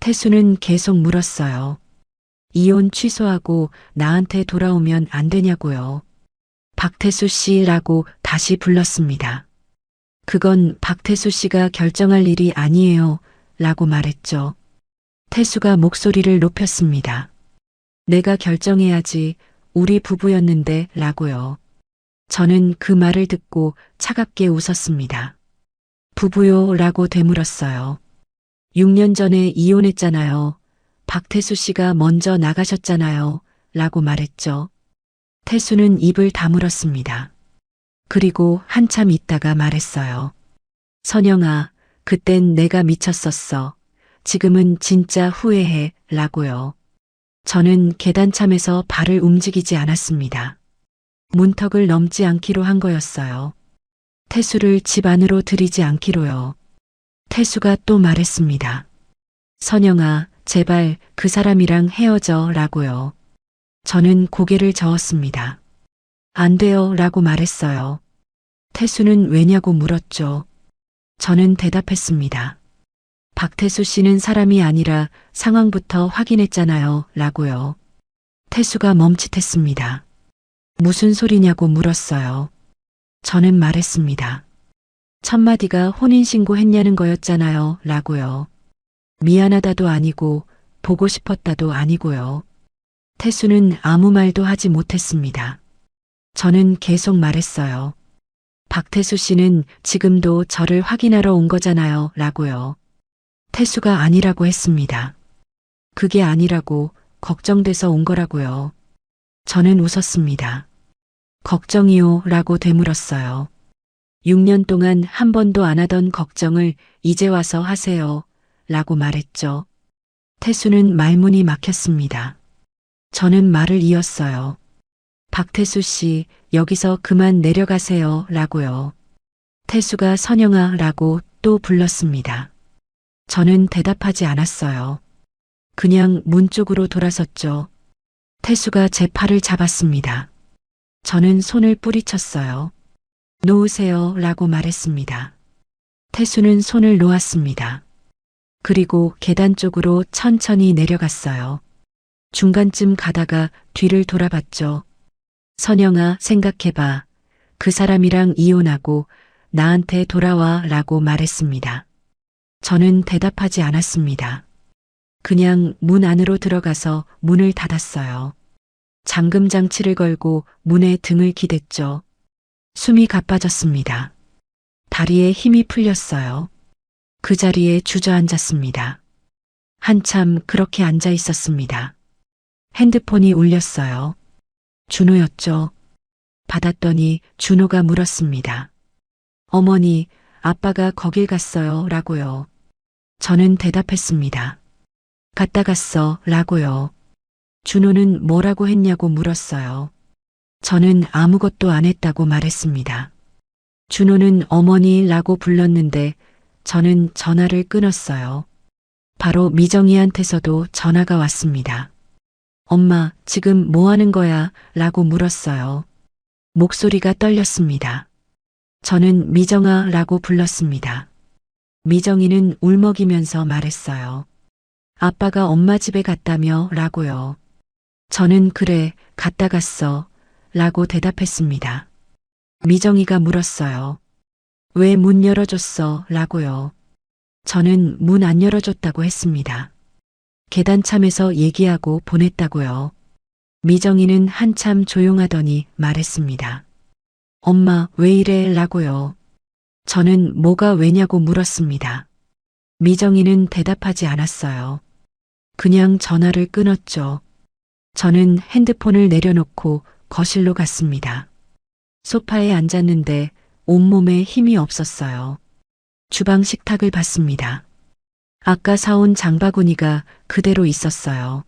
태수는 계속 물었어요. 이혼 취소하고 나한테 돌아오면 안 되냐고요. 박태수 씨라고 다시 불렀습니다. 그건 박태수 씨가 결정할 일이 아니에요. 라고 말했죠. 태수가 목소리를 높였습니다. 내가 결정해야지. 우리 부부였는데 라고요. 저는 그 말을 듣고 차갑게 웃었습니다. 부부요? 라고 되물었어요. 6년 전에 이혼했잖아요. 박태수 씨가 먼저 나가셨잖아요. 라고 말했죠. 태수는 입을 다물었습니다. 그리고 한참 있다가 말했어요. 선영아, 그땐 내가 미쳤었어. 지금은 진짜 후회해. 라고요. 저는 계단참에서 발을 움직이지 않았습니다. 문턱을 넘지 않기로 한 거였어요. 태수를 집 안으로 들이지 않기로요. 태수가 또 말했습니다. 선영아, 제발 그 사람이랑 헤어져. 라고요. 저는 고개를 저었습니다. 안 돼요. 라고 말했어요. 태수는 왜냐고 물었죠. 저는 대답했습니다. 박태수 씨는 사람이 아니라 상황부터 확인했잖아요. 라고요. 태수가 멈칫했습니다. 무슨 소리냐고 물었어요. 저는 말했습니다. 첫마디가 혼인신고 했냐는 거였잖아요. 라고요. 미안하다도 아니고 보고 싶었다도 아니고요. 태수는 아무 말도 하지 못했습니다. 저는 계속 말했어요. 박태수 씨는 지금도 저를 확인하러 온 거잖아요. 라고요. 태수가 아니라고 했습니다. 그게 아니라고 걱정돼서 온 거라고요. 저는 웃었습니다. 걱정이요? 라고 되물었어요. 6년 동안 한 번도 안 하던 걱정을 이제 와서 하세요. 라고 말했죠. 태수는 말문이 막혔습니다. 저는 말을 이었어요. 박태수 씨, 여기서 그만 내려가세요. 라고요. 태수가 선영아 라고 또 불렀습니다. 저는 대답하지 않았어요. 그냥 문 쪽으로 돌아섰죠. 태수가 제 팔을 잡았습니다. 저는 손을 뿌리쳤어요. 놓으세요. 라고 말했습니다. 태수는 손을 놓았습니다. 그리고 계단 쪽으로 천천히 내려갔어요. 중간쯤 가다가 뒤를 돌아봤죠. 선영아, 생각해봐. 그 사람이랑 이혼하고 나한테 돌아와. 라고 말했습니다. 저는 대답하지 않았습니다. 그냥 문 안으로 들어가서 문을 닫았어요. 잠금 장치를 걸고 문에 등을 기댔죠. 숨이 가빠졌습니다. 다리에 힘이 풀렸어요. 그 자리에 주저앉았습니다. 한참 그렇게 앉아 있었습니다. 핸드폰이 울렸어요. 준호였죠. 받았더니 준호가 물었습니다. 어머니, 아빠가 거길 갔어요. 라고요. 저는 대답했습니다. 갔다 갔어. 라고요. 준호는 뭐라고 했냐고 물었어요. 저는 아무것도 안 했다고 말했습니다. 준호는 어머니라고 불렀는데 저는 전화를 끊었어요. 바로 미정이한테서도 전화가 왔습니다. 엄마, 지금 뭐 하는 거야? 라고 물었어요. 목소리가 떨렸습니다. 저는 미정아 라고 불렀습니다. 미정이는 울먹이면서 말했어요. 아빠가 엄마 집에 갔다며? 라고요. 저는 그래, 갔다 갔어. 라고 대답했습니다. 미정이가 물었어요. 왜 문 열어줬어? 라고요. 저는 문 안 열어줬다고 했습니다. 계단참에서 얘기하고 보냈다고요. 미정이는 한참 조용하더니 말했습니다. 엄마, 왜 이래? 라고요. 저는 뭐가 왜냐고 물었습니다. 미정이는 대답하지 않았어요. 그냥 전화를 끊었죠. 저는 핸드폰을 내려놓고 거실로 갔습니다. 소파에 앉았는데 온몸에 힘이 없었어요. 주방 식탁을 봤습니다. 아까 사온 장바구니가 그대로 있었어요.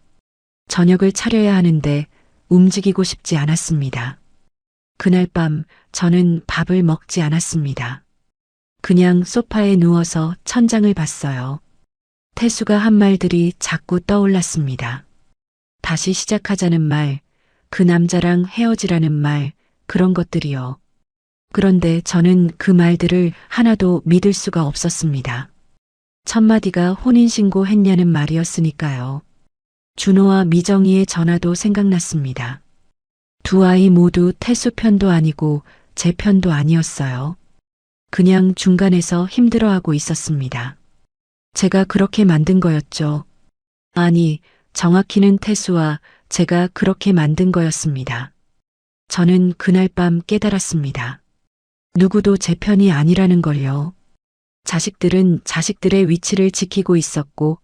저녁을 차려야 하는데 움직이고 싶지 않았습니다. 그날 밤 저는 밥을 먹지 않았습니다. 그냥 소파에 누워서 천장을 봤어요. 태수가 한 말들이 자꾸 떠올랐습니다. 다시 시작하자는 말, 그 남자랑 헤어지라는 말, 그런 것들이요. 그런데 저는 그 말들을 하나도 믿을 수가 없었습니다. 첫 마디가 혼인신고 했냐는 말이었으니까요. 준호와 미정이의 전화도 생각났습니다. 두 아이 모두 태수 편도 아니고 제 편도 아니었어요. 그냥 중간에서 힘들어하고 있었습니다. 제가 그렇게 만든 거였죠. 아니, 정확히는 태수와 제가 그렇게 만든 거였습니다. 저는 그날 밤 깨달았습니다. 누구도 제 편이 아니라는 걸요. 자식들은 자식들의 위치를 지키고 있었고,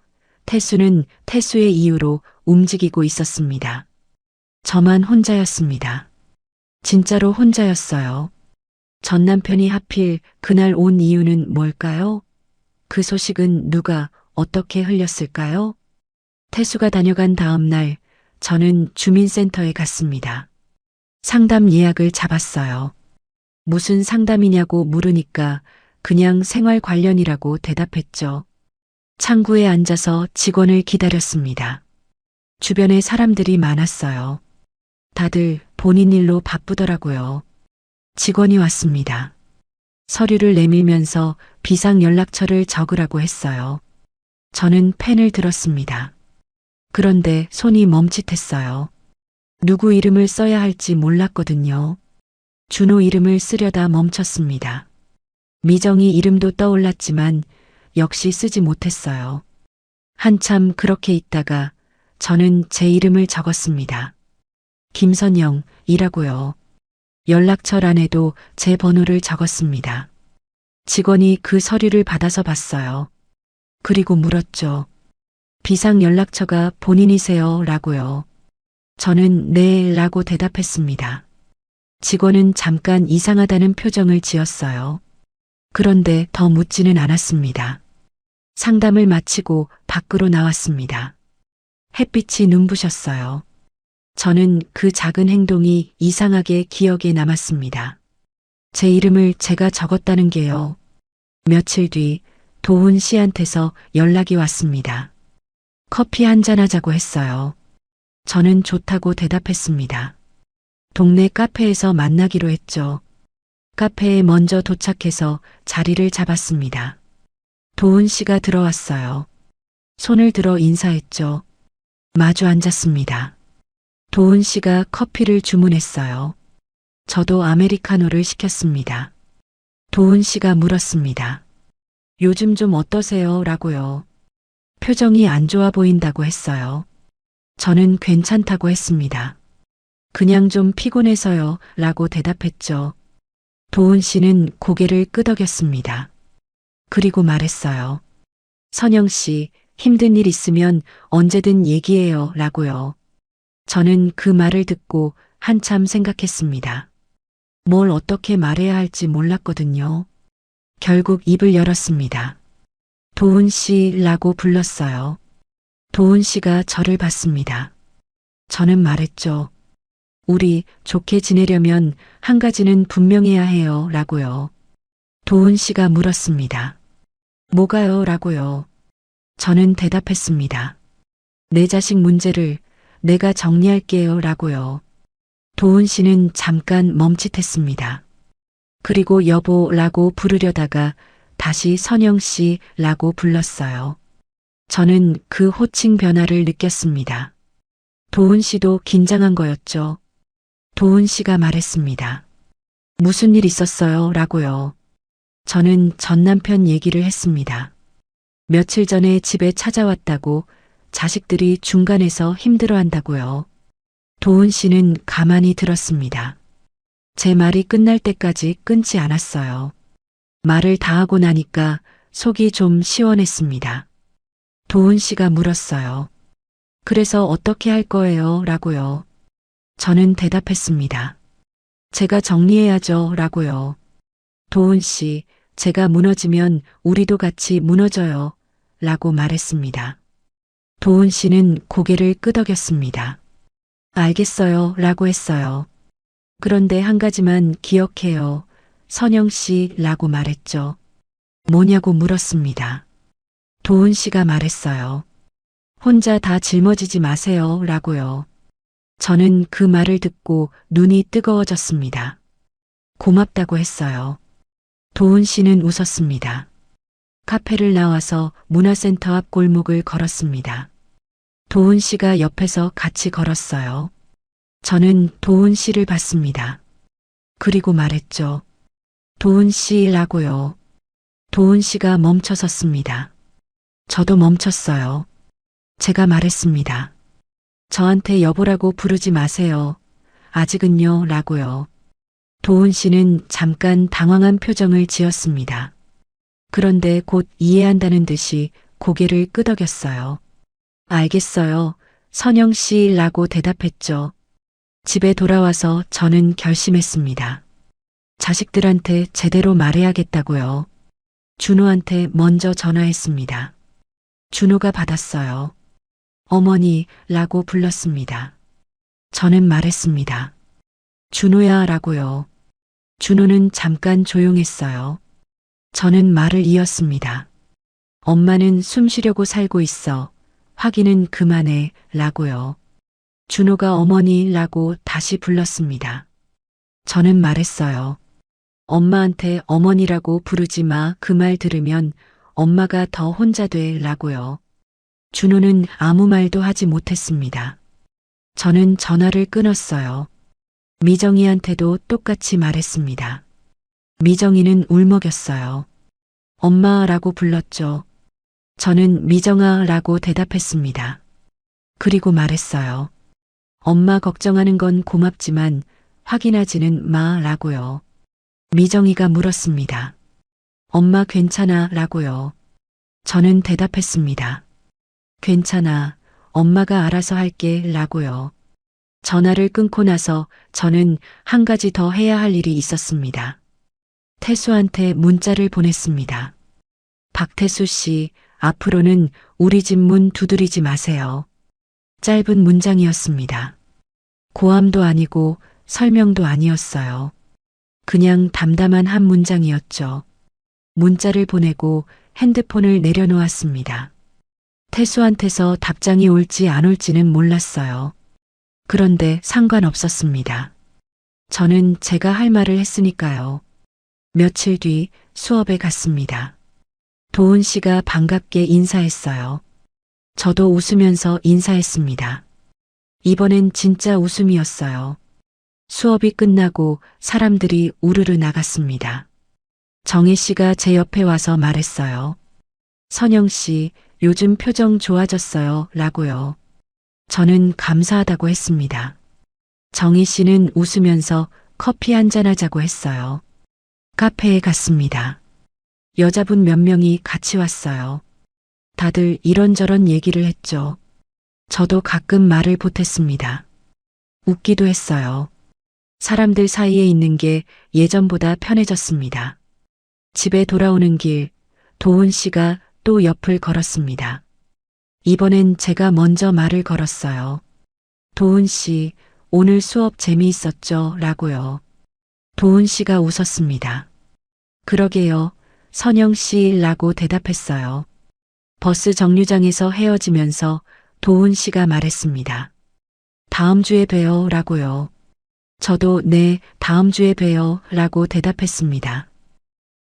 태수는 태수의 이유로 움직이고 있었습니다. 저만 혼자였습니다. 진짜로 혼자였어요. 전 남편이 하필 그날 온 이유는 뭘까요? 그 소식은 누가 어떻게 흘렸을까요? 태수가 다녀간 다음 날 저는 주민센터에 갔습니다. 상담 예약을 잡았어요. 무슨 상담이냐고 물으니까 그냥 생활 관련이라고 대답했죠. 창구에 앉아서 직원을 기다렸습니다. 주변에 사람들이 많았어요. 다들 본인 일로 바쁘더라고요. 직원이 왔습니다. 서류를 내밀면서 비상연락처를 적으라고 했어요. 저는 펜을 들었습니다. 그런데 손이 멈칫했어요. 누구 이름을 써야 할지 몰랐거든요. 준호 이름을 쓰려다 멈췄습니다. 미정이 이름도 떠올랐지만 역시 쓰지 못했어요. 한참 그렇게 있다가 저는 제 이름을 적었습니다. 김선영이라고요. 연락처란에도 제 번호를 적었습니다. 직원이 그 서류를 받아서 봤어요. 그리고 물었죠. 비상연락처가 본인이세요? 라고요. 저는 네 라고 대답했습니다. 직원은 잠깐 이상하다는 표정을 지었어요. 그런데 더 묻지는 않았습니다. 상담을 마치고 밖으로 나왔습니다. 햇빛이 눈부셨어요. 저는 그 작은 행동이 이상하게 기억에 남았습니다. 제 이름을 제가 적었다는 게요. 며칠 뒤 도훈 씨한테서 연락이 왔습니다. 커피 한잔 하자고 했어요. 저는 좋다고 대답했습니다. 동네 카페에서 만나기로 했죠. 카페에 먼저 도착해서 자리를 잡았습니다. 도훈 씨가 들어왔어요. 손을 들어 인사했죠. 마주 앉았습니다. 도훈 씨가 커피를 주문했어요. 저도 아메리카노를 시켰습니다. 도훈 씨가 물었습니다. 요즘 좀 어떠세요? 라고요. 표정이 안 좋아 보인다고 했어요. 저는 괜찮다고 했습니다. 그냥 좀 피곤해서요. 라고 대답했죠. 도훈 씨는 고개를 끄덕였습니다. 그리고 말했어요. 선영 씨, 힘든 일 있으면 언제든 얘기해요. 라고요. 저는 그 말을 듣고 한참 생각했습니다. 뭘 어떻게 말해야 할지 몰랐거든요. 결국 입을 열었습니다. 도훈 씨라고 불렀어요. 도훈 씨가 저를 봤습니다. 저는 말했죠. 우리 좋게 지내려면 한 가지는 분명해야 해요. 라고요. 도훈 씨가 물었습니다. 뭐가요? 라고요. 저는 대답했습니다. 내 자식 문제를 내가 정리할게요. 라고요. 도훈 씨는 잠깐 멈칫했습니다. 그리고 여보라고 부르려다가 다시 선영 씨라고 불렀어요. 저는 그 호칭 변화를 느꼈습니다. 도훈 씨도 긴장한 거였죠. 도훈 씨가 말했습니다. 무슨 일 있었어요? 라고요. 저는 전 남편 얘기를 했습니다. 며칠 전에 집에 찾아왔다고 자식들이 중간에서 힘들어한다고요. 도훈 씨는 가만히 들었습니다. 제 말이 끝날 때까지 끊지 않았어요. 말을 다 하고 나니까 속이 좀 시원했습니다. 도훈 씨가 물었어요. 그래서 어떻게 할 거예요? 라고요. 저는 대답했습니다. 제가 정리해야죠. 라고요. 도훈 씨, 제가 무너지면 우리도 같이 무너져요. 라고 말했습니다. 도훈 씨는 고개를 끄덕였습니다. 알겠어요. 라고 했어요. 그런데 한 가지만 기억해요. 선영 씨 라고 말했죠. 뭐냐고 물었습니다. 도훈 씨가 말했어요. 혼자 다 짊어지지 마세요. 라고요. 저는 그 말을 듣고 눈이 뜨거워졌습니다. 고맙다고 했어요. 도훈 씨는 웃었습니다. 카페를 나와서 문화센터 앞 골목을 걸었습니다. 도훈 씨가 옆에서 같이 걸었어요. 저는 도훈 씨를 봤습니다. 그리고 말했죠. 도훈 씨라고요. 도훈 씨가 멈춰 섰습니다. 저도 멈췄어요. 제가 말했습니다. 저한테 여보라고 부르지 마세요. 아직은요, 라고요. 도훈 씨는 잠깐 당황한 표정을 지었습니다. 그런데 곧 이해한다는 듯이 고개를 끄덕였어요. 알겠어요. 선영 씨라고 대답했죠. 집에 돌아와서 저는 결심했습니다. 자식들한테 제대로 말해야겠다고요. 준호한테 먼저 전화했습니다. 준호가 받았어요. 어머니라고 불렀습니다. 저는 말했습니다. 준호야 라고요. 준호는 잠깐 조용했어요. 저는 말을 이었습니다. 엄마는 숨 쉬려고 살고 있어. 확인은 그만해 라고요. 준호가 어머니라고 다시 불렀습니다. 저는 말했어요. 엄마한테 어머니라고 부르지 마. 그 말 들으면 엄마가 더 혼자 돼 라고요. 준호는 아무 말도 하지 못했습니다. 저는 전화를 끊었어요. 미정이한테도 똑같이 말했습니다. 미정이는 울먹였어요. 엄마라고 불렀죠. 저는 미정아라고 대답했습니다. 그리고 말했어요. 엄마 걱정하는 건 고맙지만 확인하지는 마라고요. 미정이가 물었습니다. 엄마 괜찮아 라고요. 저는 대답했습니다. 괜찮아. 엄마가 알아서 할게 라고요. 전화를 끊고 나서 저는 한 가지 더 해야 할 일이 있었습니다. 태수한테 문자를 보냈습니다. 박태수 씨, 앞으로는 우리 집 문 두드리지 마세요. 짧은 문장이었습니다. 고함도 아니고 설명도 아니었어요. 그냥 담담한 한 문장이었죠. 문자를 보내고 핸드폰을 내려놓았습니다. 태수한테서 답장이 올지 안 올지는 몰랐어요. 그런데 상관없었습니다. 저는 제가 할 말을 했으니까요. 며칠 뒤 수업에 갔습니다. 도훈 씨가 반갑게 인사했어요. 저도 웃으면서 인사했습니다. 이번엔 진짜 웃음이었어요. 수업이 끝나고 사람들이 우르르 나갔습니다. 정혜 씨가 제 옆에 와서 말했어요. 선영 씨, 요즘 표정 좋아졌어요. 라고요. 저는 감사하다고 했습니다. 정희 씨는 웃으면서 커피 한잔 하자고 했어요. 카페에 갔습니다. 여자분 몇 명이 같이 왔어요. 다들 이런저런 얘기를 했죠. 저도 가끔 말을 보탰습니다. 웃기도 했어요. 사람들 사이에 있는 게 예전보다 편해졌습니다. 집에 돌아오는 길, 도훈 씨가 또 옆을 걸었습니다. 이번엔 제가 먼저 말을 걸었어요. 도훈 씨, 오늘 수업 재미있었죠? 라고요. 도훈 씨가 웃었습니다. 그러게요. 선영 씨라고 대답했어요. 버스 정류장에서 헤어지면서 도훈 씨가 말했습니다. 다음 주에 봬요. 라고요. 저도 네, 다음 주에 봬요. 라고 대답했습니다.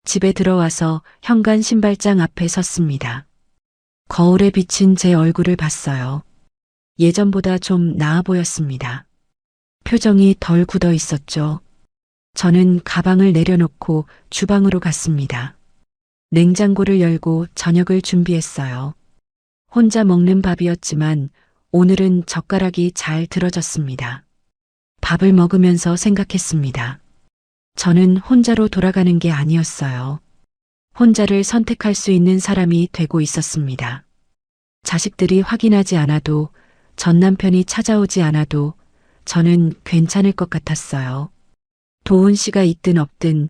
집에 들어와서 현관 신발장 앞에 섰습니다. 거울에 비친 제 얼굴을 봤어요. 예전보다 좀 나아 보였습니다. 표정이 덜 굳어 있었죠. 저는 가방을 내려놓고 주방으로 갔습니다. 냉장고를 열고 저녁을 준비했어요. 혼자 먹는 밥이었지만 오늘은 젓가락이 잘 들어졌습니다. 밥을 먹으면서 생각했습니다. 저는 혼자로 돌아가는 게 아니었어요. 혼자를 선택할 수 있는 사람이 되고 있었습니다. 자식들이 확인하지 않아도, 전 남편이 찾아오지 않아도 저는 괜찮을 것 같았어요. 도훈 씨가 있든 없든